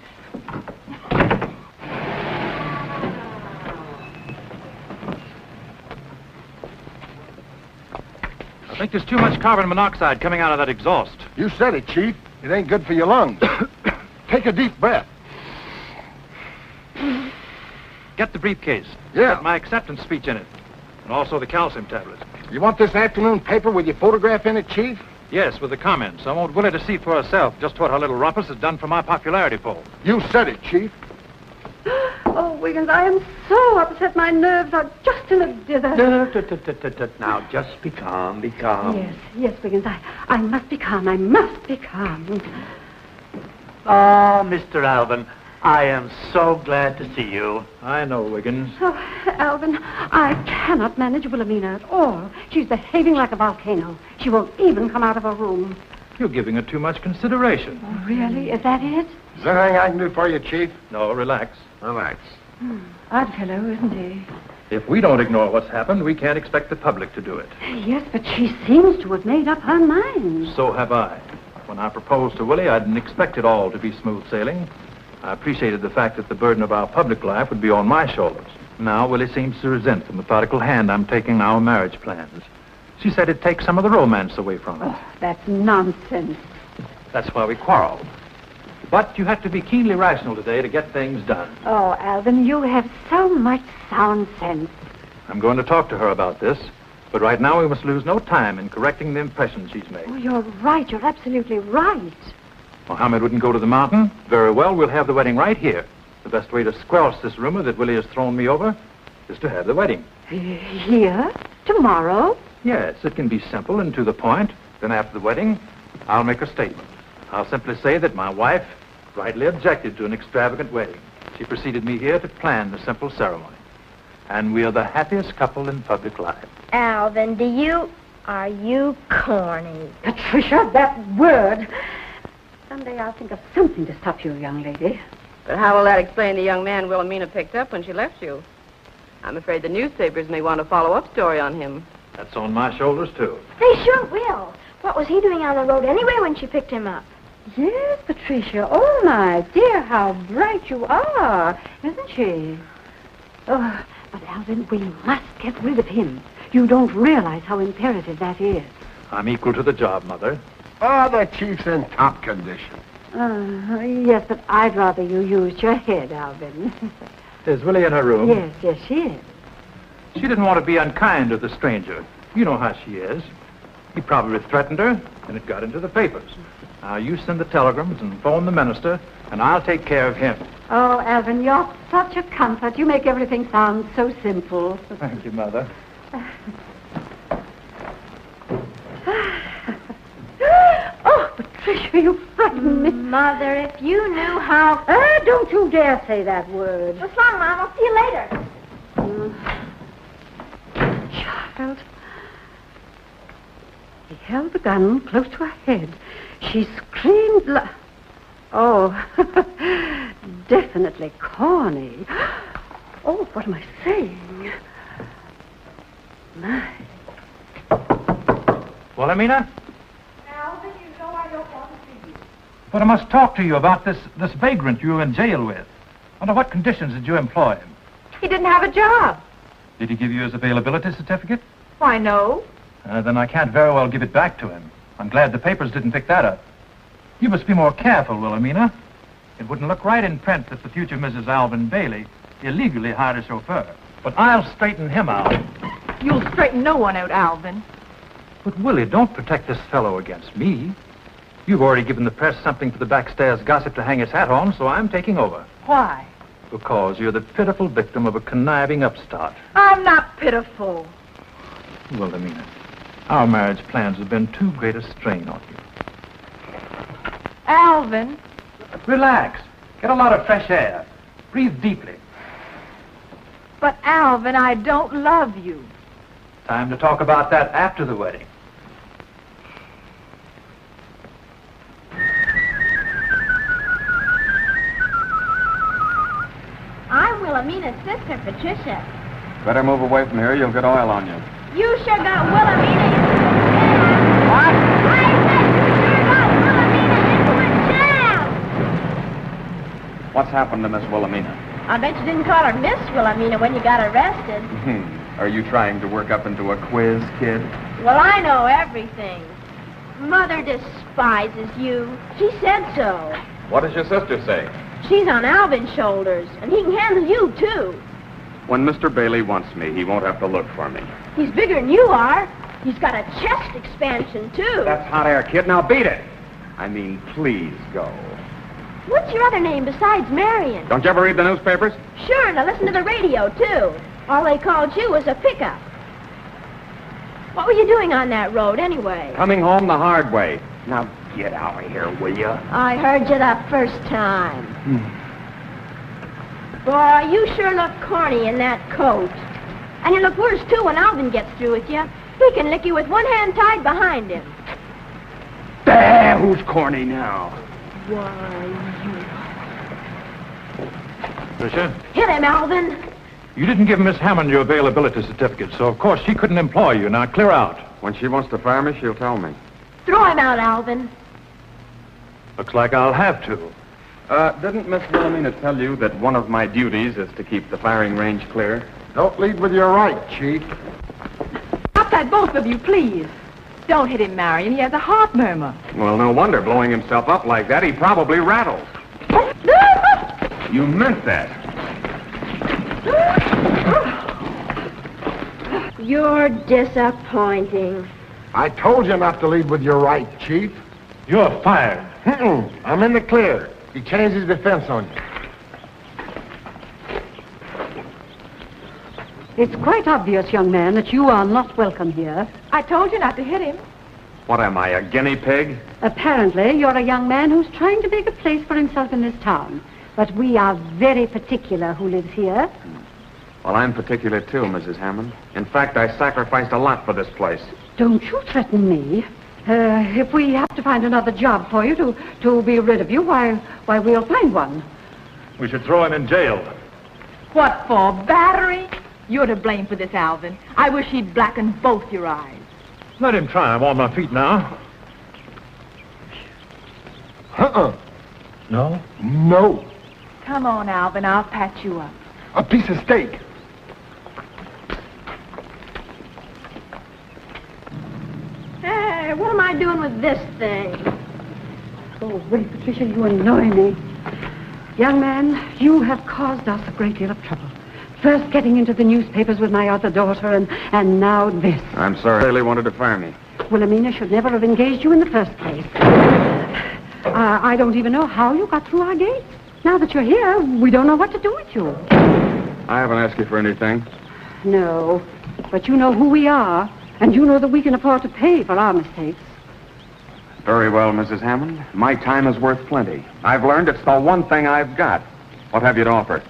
I think there's too much carbon monoxide coming out of that exhaust. You said it, Chief. It ain't good for your lungs. Take a deep breath. Get the briefcase. Yeah. Got my acceptance speech in it. And also the calcium tablets. You want this afternoon paper with your photograph in it, Chief? Yes, with the comments. I want Willie to see for herself just what her little rumpus has done for my popularity poll. You said it, Chief. Oh, Wiggins, I am so upset. My nerves are just in a dither. Now, just be calm, be calm. Yes, Wiggins, I must be calm. I must be calm. Oh, Mr. Alvin, I am so glad to see you. I know, Wiggins. Oh, Alvin, I cannot manage Wilhelmina at all. She's behaving like a volcano. She won't even come out of her room. You're giving her too much consideration. Oh, really? Is that it? Is there anything I can do for you, Chief? No, relax. Relax. Odd fellow, isn't he? If we don't ignore what's happened, we can't expect the public to do it. Yes, but she seems to have made up her mind. So have I. When I proposed to Willie, I didn't expect it all to be smooth sailing. I appreciated the fact that the burden of our public life would be on my shoulders. Now, Willie seems to resent the methodical hand I'm taking in our marriage plans. She said it takes some of the romance away from it. Oh, that's nonsense. That's why we quarreled. But you have to be keenly rational today to get things done. Oh, Alvin, you have so much sound sense. I'm going to talk to her about this, but right now we must lose no time in correcting the impression she's made. Oh, you're right. You're absolutely right. Mohammed wouldn't go to the mountain. Very well, we'll have the wedding right here. The best way to squelch this rumor that Willie has thrown me over is to have the wedding. Here? Tomorrow? Yes, it can be simple and to the point. Then after the wedding, I'll make a statement. I'll simply say that my wife rightly objected to an extravagant wedding. She preceded me here to plan the simple ceremony. And we are the happiest couple in public life. Alvin, are you corny? Patricia, that word. Someday I'll think of something to stop you, young lady. But how will that explain the young man Wilhelmina picked up when she left you? I'm afraid the newspapers may want a follow-up story on him. That's on my shoulders, too. They sure will. What was he doing on the road anyway when she picked him up? Yes, Patricia. Oh, my dear, how bright you are, isn't she? Oh, but Alvin, we must get rid of him. You don't realize how imperative that is. I'm equal to the job, Mother. Oh, the chief's in top condition. Yes, but I'd rather you used your head, Alvin. Is Willie in her room? Yes, she is. She didn't want to be unkind to the stranger. You know how she is. He probably threatened her, and it got into the papers. Now, you send the telegrams and phone the minister, and I'll take care of him. Oh, Alvin, you're such a comfort. You make everything sound so simple. Thank you, Mother. Oh, Patricia, you frightened me. Mother, if you knew how... Don't you dare say that word. What's wrong, Mom? I'll see you later. Child. He held the gun close to her head. She screamed Oh, definitely corny. Oh, what am I saying? My. Wilhelmina? Alvin, you know I don't want to see you. But I must talk to you about this vagrant you were in jail with. Under what conditions did you employ him? He didn't have a job. Did he give you his availability certificate? Why, no. Then I can't very well give it back to him. I'm glad the papers didn't pick that up. You must be more careful, Wilhelmina. It wouldn't look right in print that the future Mrs. Alvin Bailey illegally hired a chauffeur. But I'll straighten him out. You'll straighten no one out, Alvin. But, Willie, don't protect this fellow against me. You've already given the press something for the backstairs gossip to hang his hat on, so I'm taking over. Why? Because you're the pitiful victim of a conniving upstart. I'm not pitiful. Wilhelmina, our marriage plans have been too great a strain on you. Alvin. Relax. Get a lot of fresh air. Breathe deeply. But, Alvin, I don't love you. Time to talk about that after the wedding. I'm Wilhelmina's sister, Patricia. Better move away from here. You'll get oil on you. You sure got Wilhelmina into a jam. What? I said you sure got Wilhelmina into a jam. What's happened to Miss Wilhelmina? I bet you didn't call her Miss Wilhelmina when you got arrested. Are you trying to work up into a quiz, kid? Well, I know everything. Mother despises you. She said so. What does your sister say? She's on Alvin's shoulders, and he can handle you, too. When Mr. Bailey wants me, he won't have to look for me. He's bigger than you are. He's got a chest expansion, too. That's hot air, kid. Now beat it. I mean, please go. What's your other name besides Marion? Don't you ever read the newspapers? Sure, and I listen to the radio, too. All they called you was a pickup. What were you doing on that road, anyway? Coming home the hard way. Now get out of here, will you? I heard you the first time. Boy, you sure look corny in that coat. And you look worse, too, when Alvin gets through with you. He can lick you with one hand tied behind him. There, who's corny now? Why, Tricia? Hit him, Alvin. You didn't give Miss Hammond your availability certificate, so of course she couldn't employ you. Now clear out. When she wants to fire me, she'll tell me. Throw him out, Alvin. Looks like I'll have to. Didn't Miss Wilhelmina tell you that one of my duties is to keep the firing range clear? Don't lead with your right, Chief. Stop that, both of you, please. Don't hit him, Marion. He has a heart murmur. Well, no wonder, blowing himself up like that, he probably rattled. You meant that. You're disappointing. I told you not to lead with your right, Chief. You're fired. I'm in the clear. He changed his defense on you. It's quite obvious, young man, that you are not welcome here. I told you not to hit him. What am I, a guinea pig? Apparently, you're a young man who's trying to make a place for himself in this town. But we are very particular who lives here. Well, I'm particular too, Mrs. Hammond. In fact, I sacrificed a lot for this place. Don't you threaten me. If we have to find another job for you to be rid of you, why, we'll find one. We should throw him in jail. What for? Battery? You're to blame for this, Alvin. I wish he'd blackened both your eyes. Let him try. I'm on my feet now. No? No. Come on, Alvin. I'll patch you up. A piece of steak. Hey, what am I doing with this thing? Oh, wait, Patricia, you annoy me. Young man, you have caused us a great deal of trouble. First getting into the newspapers with my other daughter, and now this. I'm sorry. Bailey wanted to fire me. Wilhelmina should never have engaged you in the first place. I don't even know how you got through our gate. Now that you're here, we don't know what to do with you. I haven't asked you for anything. No, but you know who we are, and you know that we can afford to pay for our mistakes. Very well, Mrs. Hammond. My time is worth plenty. I've learned it's the one thing I've got. What have you to offer?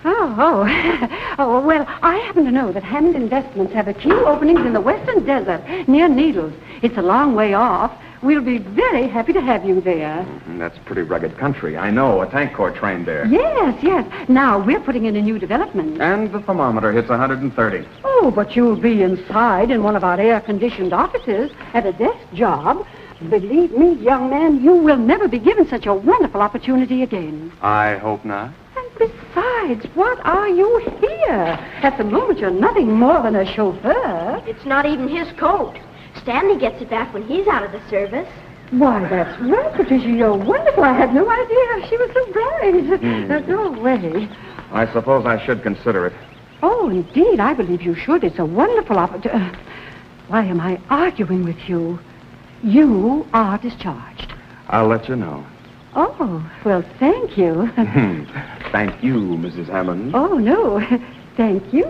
Oh, well, I happen to know that Hammond Investments have a few openings in the Western Desert near Needles. It's a long way off. We'll be very happy to have you there. That's pretty rugged country. I know. A tank corps trained there. Yes. Now, we're putting in a new development. And the thermometer hits 130. Oh, but you'll be inside in one of our air-conditioned offices at a desk job. Believe me, young man, you will never be given such a wonderful opportunity again. I hope not. And besides, what are you here? At the moment, you're nothing more than a chauffeur. It's not even his coat. Stanley gets it back when he's out of the service. Why, that's right, Patricia. You're wonderful. I had no idea she was so bright. Go away. I suppose I should consider it. Oh, indeed, I believe you should. It's a wonderful opportunity. Why am I arguing with you? You are discharged. I'll let you know. Oh, well, thank you. Thank you, Mrs. Hammond. Oh, no. Thank you.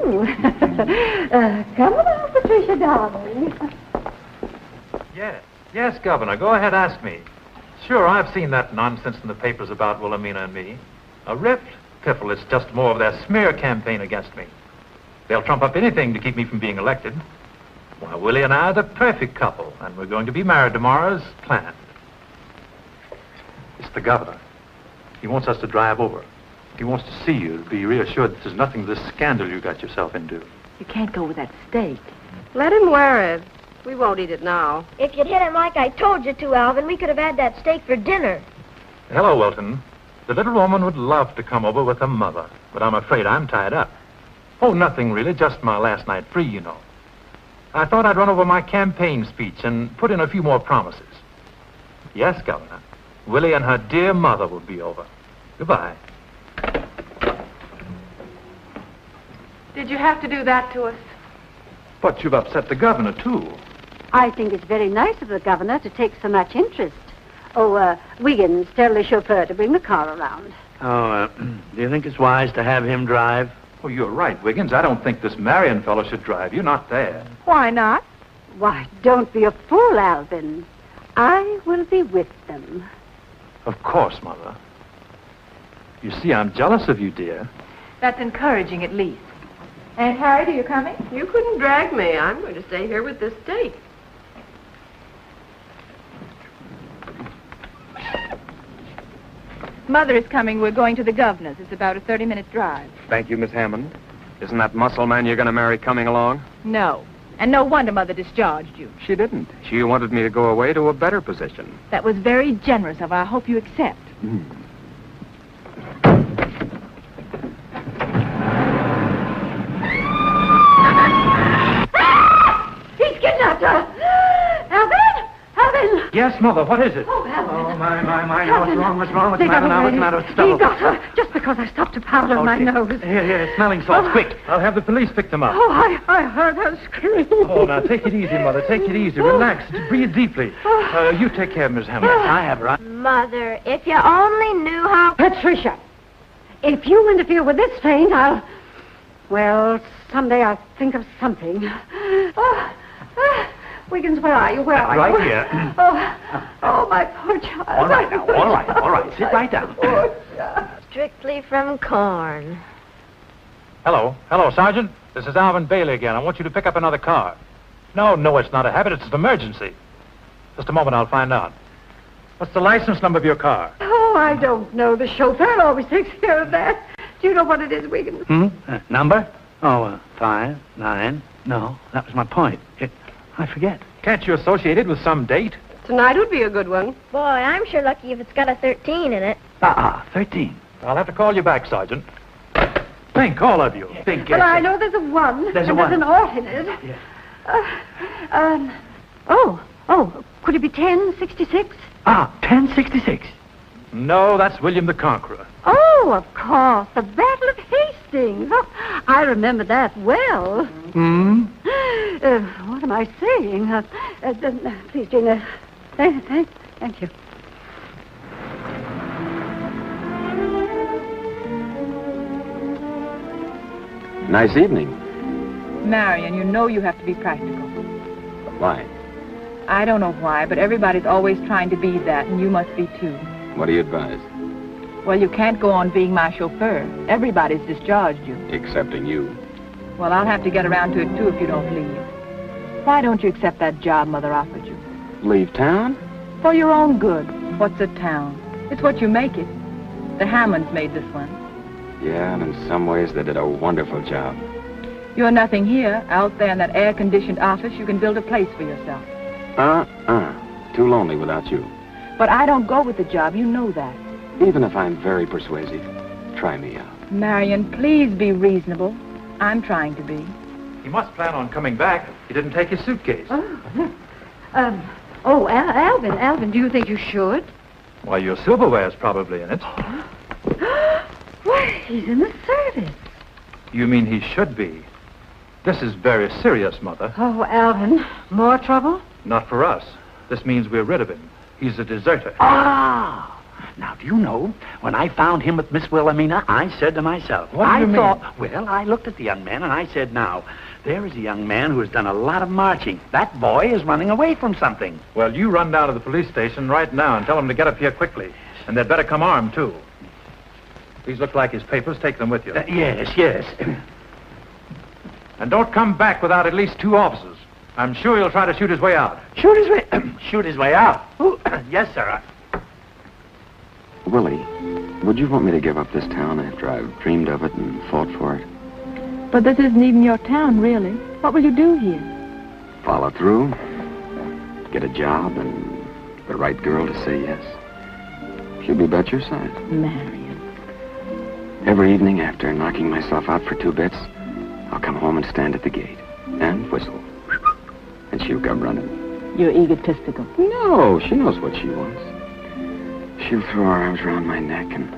Come along, Patricia, darling. Yes, Governor. Go ahead, ask me. Sure, I've seen that nonsense in the papers about Wilhelmina and me. A rift? Piffle, it's just more of their smear campaign against me. They'll trump up anything to keep me from being elected. Why, Willie and I are the perfect couple, and we're going to be married tomorrow as planned. It's the governor. He wants us to drive over. He wants to see you to be reassured that there's nothing to this scandal you got yourself into. You can't go with that steak. Let him wear it. We won't eat it now. If you'd hit him like I told you to, Alvin, we could have had that steak for dinner. Hello, Wilton. The little woman would love to come over with her mother, but I'm afraid I'm tied up. Oh, nothing really, just my last night free, you know. I thought I'd run over my campaign speech and put in a few more promises. Yes, Governor. Willie and her dear mother will be over. Goodbye. Did you have to do that to us? But you've upset the governor, too. I think it's very nice of the governor to take so much interest. Oh, Wiggins, tell the chauffeur to bring the car around. Oh, do you think it's wise to have him drive? Oh, you're right, Wiggins. I don't think this Marion fellow should drive. You're not there. Why not? Why, don't be a fool, Alvin. I will be with them. Of course, Mother. You see, I'm jealous of you, dear. That's encouraging, at least. Aunt Harriet, are you coming? You couldn't drag me. I'm going to stay here with this steak. Mother is coming. We're going to the governor's. It's about a 30-minute drive. Thank you, Miss Hammond. Isn't that muscle man you're going to marry coming along? No. And no wonder Mother discharged you. She didn't. She wanted me to go away to a better position. That was very generous of her. I hope you accept. He's kidnapped her! Alvin! Alvin! Yes, Mother, what is it? Oh, Alvin. Oh, my. What's wrong? What's the matter now? What's the matter? He got her just because I stopped to powder my nose. Here, smelling salts, quick. I'll have the police pick them up. Oh, I heard her scream. Oh, now, take it easy, Mother. Take it easy. Relax. Breathe deeply. You take care of Miss Hammond. I have her. Mother, if you only knew how... Patricia, if you interfere with this train, Well, someday I'll think of something. Wiggins, where are you? Where are you? Right here. Oh, my poor child. All right now, all right. Sit right down. Strictly from corn. Hello, Sergeant. This is Alvin Bailey again. I want you to pick up another car. No, it's not a habit. It's an emergency. Just a moment, I'll find out. What's the license number of your car? Oh, I don't know. The chauffeur always takes care of that. Do you know what it is, Wiggins? Number? Oh, 5, 9. No, that was my point. I forget. Can't you associate it with some date? Tonight would be a good one. Boy, I'm sure lucky if it's got a 13 in it. 13. I'll have to call you back, Sergeant. Think, all of you. Think. Well, I know there's a 1. There's a and 1. There's an ought in it. Could it be 1066? 1066. No, that's William the Conqueror. Oh, of course. The Battle of Hastings. Oh, I remember that well. What am I saying? Please, Jane, thank you. Nice evening. Marion, you know you have to be practical. Why? I don't know why, but everybody's always trying to be that, and you must be too. What do you advise? Well, you can't go on being my chauffeur. Everybody's discharged you. Excepting you. Well, I'll have to get around to it, too, if you don't leave. Why don't you accept that job Mother offered you? Leave town? For your own good. What's a town? It's what you make it. The Hammonds made this one. Yeah, and in some ways they did a wonderful job. You're nothing here. Out there in that air-conditioned office, you can build a place for yourself. Too lonely without you. But I don't go with the job. You know that. Even if I'm very persuasive, try me out. Marion, please be reasonable. I'm trying to be. He must plan on coming back. He didn't take his suitcase. Alvin, do you think you should? Why, your silverware's probably in it. Why, he's in the service. You mean he should be? This is very serious, Mother. Oh, Alvin, more trouble? Not for us. This means we're rid of him. He's a deserter. Now, do you know, when I found him with Miss Wilhelmina, I said to myself, What do you mean? Well, I looked at the young man and I said, now, there is a young man who has done a lot of marching. That boy is running away from something. Well, you run down to the police station right now and tell them to get up here quickly. And they'd better come armed, too. These look like his papers. Take them with you. Yes. And don't come back without at least 2 officers. I'm sure he'll try to shoot his way out. Shoot his way out? Yes, sir. Willie, would you want me to give up this town after I've dreamed of it and fought for it? But this isn't even your town, really. What will you do here? Follow through, get a job, and the right girl to say yes. She'll be about your side. Marion. Every evening after knocking myself out for 2 bits, I'll come home and stand at the gate and whistle. And she'll come running. You're egotistical. No, she knows what she wants. She'll throw her arms around my neck and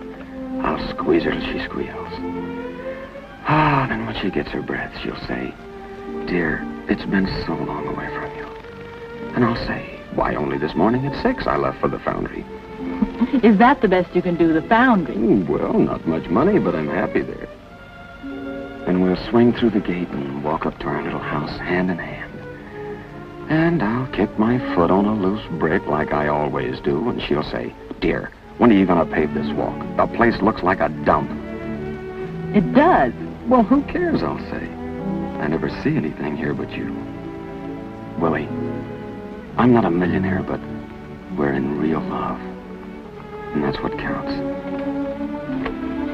I'll squeeze her till she squeals. Then when she gets her breath, she'll say, "Dear, it's been so long away from you." And I'll say, "Why, only this morning at 6 I left for the foundry." Is that the best you can do, the foundry? Well, not much money, but I'm happy there. And we'll swing through the gate and walk up to our little house hand in hand. And I'll kick my foot on a loose brick like I always do, and she'll say, "Dear, when are you going to pave this walk? The place looks like a dump." It does. Well, who cares, I'll say. I never see anything here but you. Willie, I'm not a millionaire, but we're in real love. And that's what counts.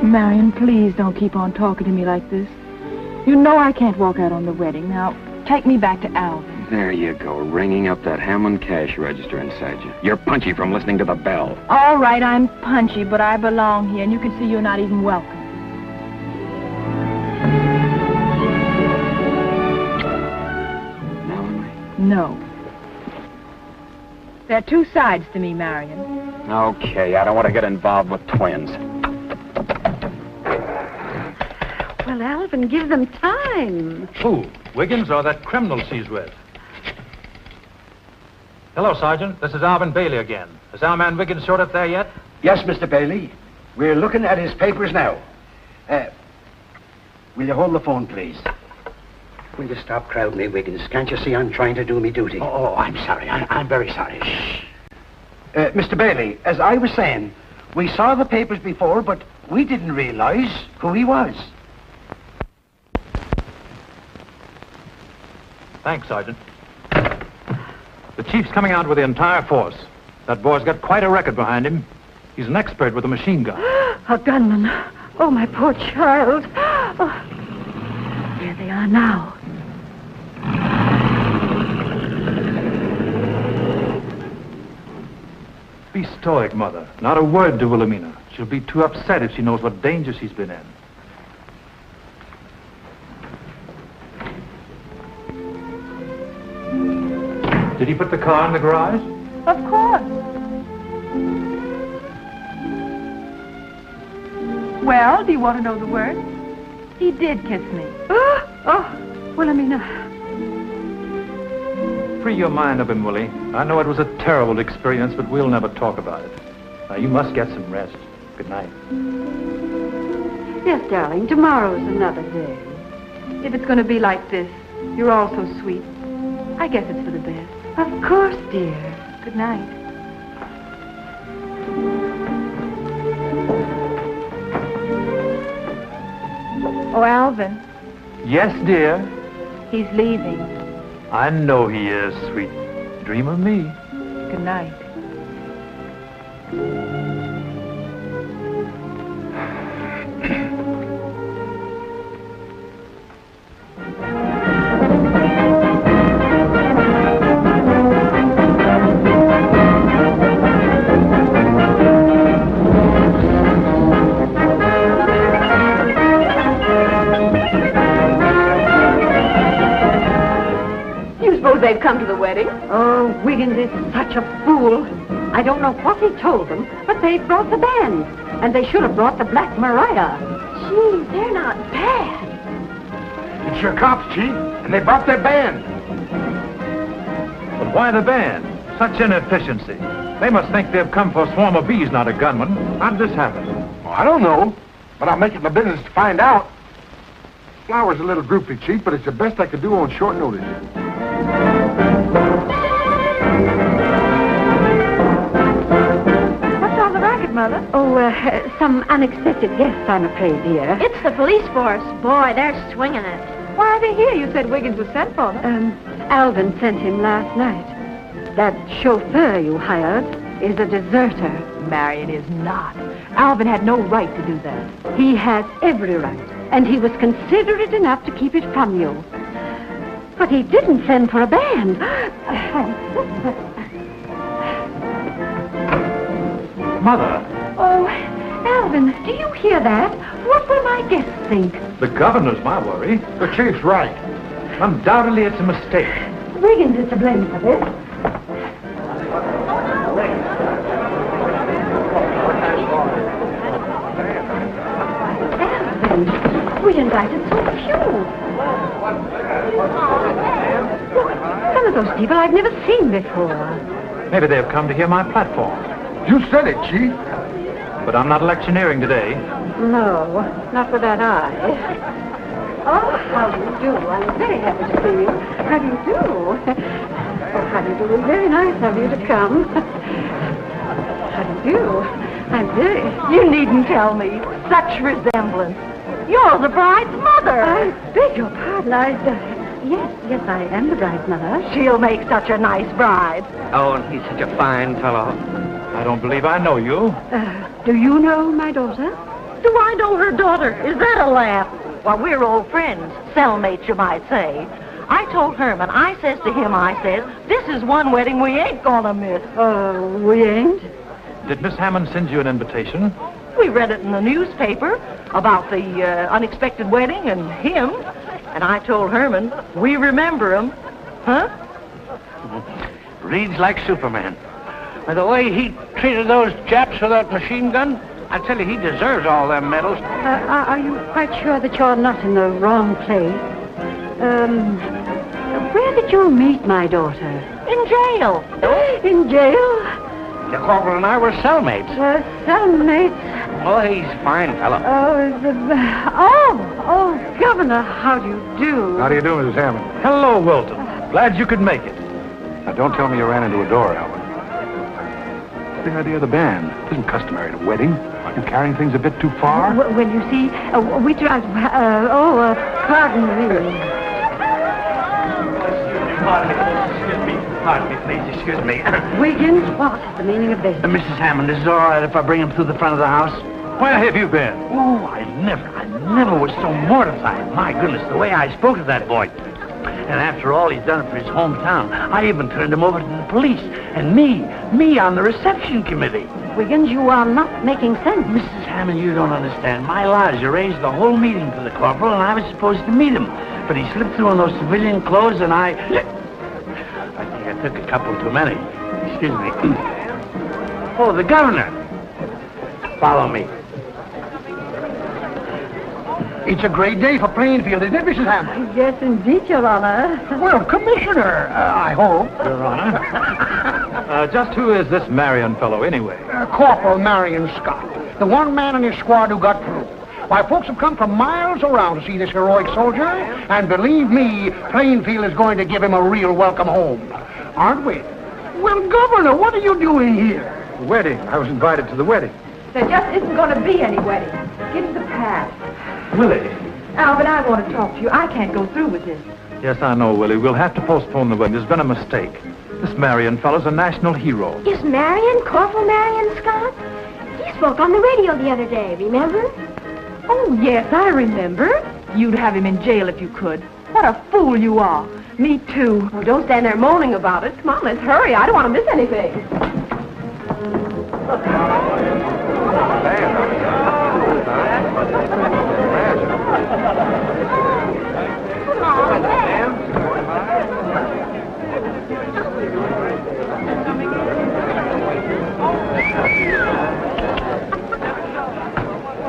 Marion, please don't keep on talking to me like this. You know I can't walk out on the wedding. Now, take me back to Alvin. There you go, ringing up that Hammond cash register inside you. You're punchy from listening to the bell. All right, I'm punchy, but I belong here, and you can see you're not even welcome. Now am I? No. There are 2 sides to me, Marion. Okay, I don't want to get involved with twins. Well, Alvin, give them time. Who? Wiggins or that criminal she's with? Hello, Sergeant. This is Alvin Bailey again. Has our man Wiggins showed up there yet? Yes, Mr. Bailey. We're looking at his papers now. Will you hold the phone, please? will you stop crowding me, Wiggins? Can't you see I'm trying to do me duty? Oh, I'm sorry. I'm very sorry. Shh. Mr. Bailey, as I was saying, we saw the papers before, but we didn't realize who he was. Thanks, Sergeant. The chief's coming out with the entire force. That boy's got quite a record behind him. He's an expert with a machine gun. A gunman. Oh, my poor child. Oh. Here they are now. Be stoic, Mother. Not a word to Wilhelmina. She'll be too upset if she knows what danger she's been in. Did he put the car in the garage? Of course. Well, do you want to know the word? He did kiss me. Oh, Wilhelmina. Free your mind of him, Willie. I know it was a terrible experience, but we'll never talk about it. Now, you must get some rest. Good night. Yes, darling, tomorrow's another day. If it's going to be like this, you're all so sweet. I guess it's for the best. Of course, dear. Good night. Oh, Alvin. Yes, dear. He's leaving. I know he is, sweet. Dream of me. Good night. They've come to the wedding. Oh, Wiggins is such a fool. I don't know what he told them, but they brought the band. And they should have brought the Black Maria. Gee, they're not bad. It's your cops, Chief, and they brought their band. But why the band? Such inefficiency. They must think they've come for a swarm of bees, not a gunman. How'd this happen? Well, I don't know, but I'll make it my business to find out. Flower's a little groupie, Chief, but it's the best I could do on short notice. What's on the racket, Mother? Oh, some unexpected guests, I'm afraid, dear. It's the police force. Boy, they're swinging it. Why are they here? You said Wiggins was sent for them. Alvin sent him last night. That chauffeur you hired is a deserter. Marion is not. Alvin had no right to do that. He has every right, and he was considerate enough to keep it from you. But he didn't send for a band. Mother. Oh, Alvin, do you hear that? What will my guests think? The governor's my worry. The Chief's right. Undoubtedly, it's a mistake. Wiggins is to blame for this. Alvin, we invited so few. Look, some of those people I've never seen before. Maybe they've come to hear my platform. You said it, Chief. But I'm not electioneering today. No, not with that eye. Oh, how do you do? I'm very happy to see you. How do you do? Oh, how do you do? Very nice of you to come. How do you do? I'm very... You needn't tell me. Such resemblance. You're the bride's mother. I beg your pardon. Yes, I am the bride's mother. She'll make such a nice bride. Oh, and he's such a fine fellow. I don't believe I know you. Do you know my daughter? Do I know her daughter? Is that a laugh? Well, we're old friends. Cellmates, you might say. I told Herman, I says to him, this is one wedding we ain't gonna miss. We ain't? Did Miss Hammond send you an invitation? We read it in the newspaper about the unexpected wedding and him. And I told Herman, we remember him. Huh? Reads like Superman. By the way he treated those chaps with that machine gun, I tell you, he deserves all them medals. Are you quite sure that you're not in the wrong place? Where did you meet my daughter? In jail. In jail? The corporal and I were cellmates. Cellmate. Oh, he's a fine fellow. Governor, how do you do? How do you do, Mrs. Hammond? Hello, Wilton. Glad you could make it. Now, don't tell me you ran into a door, Albert. What's the idea of the band? It isn't customary at a wedding. Aren't you carrying things a bit too far? Well, you see, we tried... pardon me. Pardon me, please, excuse me. Wiggins, what is the meaning of this? Mrs. Hammond, is it all right if I bring him through the front of the house? Where have you been? Oh, I never was so mortified. My goodness, the way I spoke to that boy. And after all he's done for his hometown, I even turned him over to the police. And me on the reception committee. Wiggins, you are not making sense. Mrs. Hammond, you don't understand. My lodge arranged the whole meeting for the corporal, and I was supposed to meet him. But he slipped through in those civilian clothes, and I think I took a couple too many. Excuse me. Oh, the governor. Follow me. It's a great day for Plainfield, isn't it, Mrs. Hammond? Yes, indeed, Your Honor. Well, Commissioner, I hope. Your Honor. Just who is this Marion fellow, anyway? Corporal Marion Scott, the one man in his squad who got through. Why, folks have come from miles around to see this heroic soldier, and believe me, Plainfield is going to give him a real welcome home. Aren't we? Well, Governor, what are you doing here? The wedding. I was invited to the wedding. There just isn't going to be any wedding. Give him the pass. Willie. Alvin, I want to talk to you. I can't go through with this. Yes, I know, Willie. We'll have to postpone the wedding. There's been a mistake. This Marion fellow's a national hero. Is Marion, Corporal Marion Scott? He spoke on the radio the other day, remember? Oh, yes, I remember. You'd have him in jail if you could. What a fool you are. Me too. Oh, don't stand there moaning about it. Come on, let's hurry. I don't want to miss anything.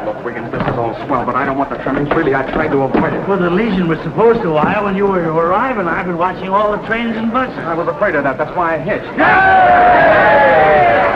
Look, Wiggins, this is all swell, but I don't want the trimmings. Really, I tried to avoid it. Well, the Legion was supposed to arrive when you were to arrive, and I've been watching all the trains and buses. I was afraid of that. That's why I hitched.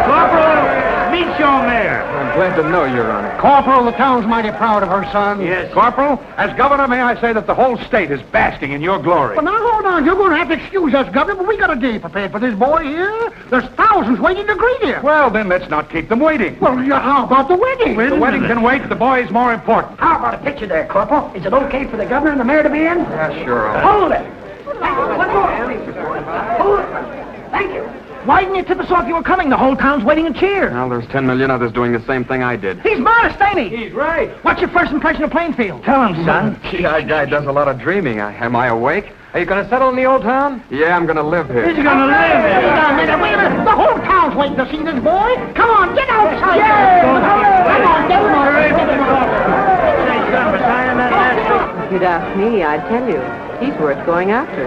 Corporal, meet your mayor. I'm glad to know, Your Honor. Corporal, the town's mighty proud of her son. Yes. Corporal, as governor, may I say that the whole state is basking in your glory. Well, now, hold on. You're going to have to excuse us, Governor, but we got a day prepared for this boy here. There's thousands waiting to greet him. Well, then let's not keep them waiting. Well, how about the wedding? The wedding can wait. The boy's more important. How about a picture there, Corporal? Is it okay for the governor and the mayor to be in? Yeah, sure. Hold it. One more. Hold it. Thank you. Why didn't you tip us off you were coming? The whole town's waiting in cheer. Well, there's 10 million others doing the same thing I did. He's modest, ain't he? He's right. What's your first impression of Plainfield? Tell him, son. Gee, that guy does a lot of dreaming. Am I awake? Are you going to settle in the old town? Yeah, I'm going to live here. He's going to live Wait here. a minute, wait a minute. The whole town's waiting to see this boy. Come on, get outside. Come on, get him If you'd ask me, I'd tell you. He's worth going after.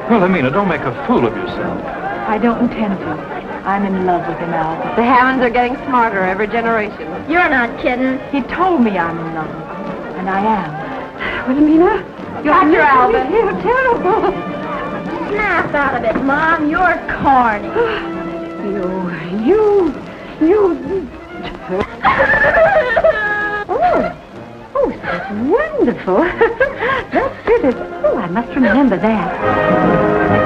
Wilhelmina, don't make a fool of yourself. I don't intend to. I'm in love with him, Alvin. The Hammonds are getting smarter every generation. You're not kidding. He told me I'm in love with him, and I am. Wilhelmina, Gotcha, Alvin. You're terrible. Snap out of it, Mom. You're corny. You. Oh, that's wonderful. That's pretty. Oh, I must remember that.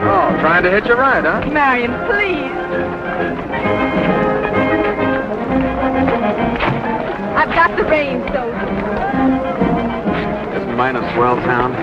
Oh, trying to hitch a ride, huh? Marion, please. I've got the reins, so. Isn't mine a swell town?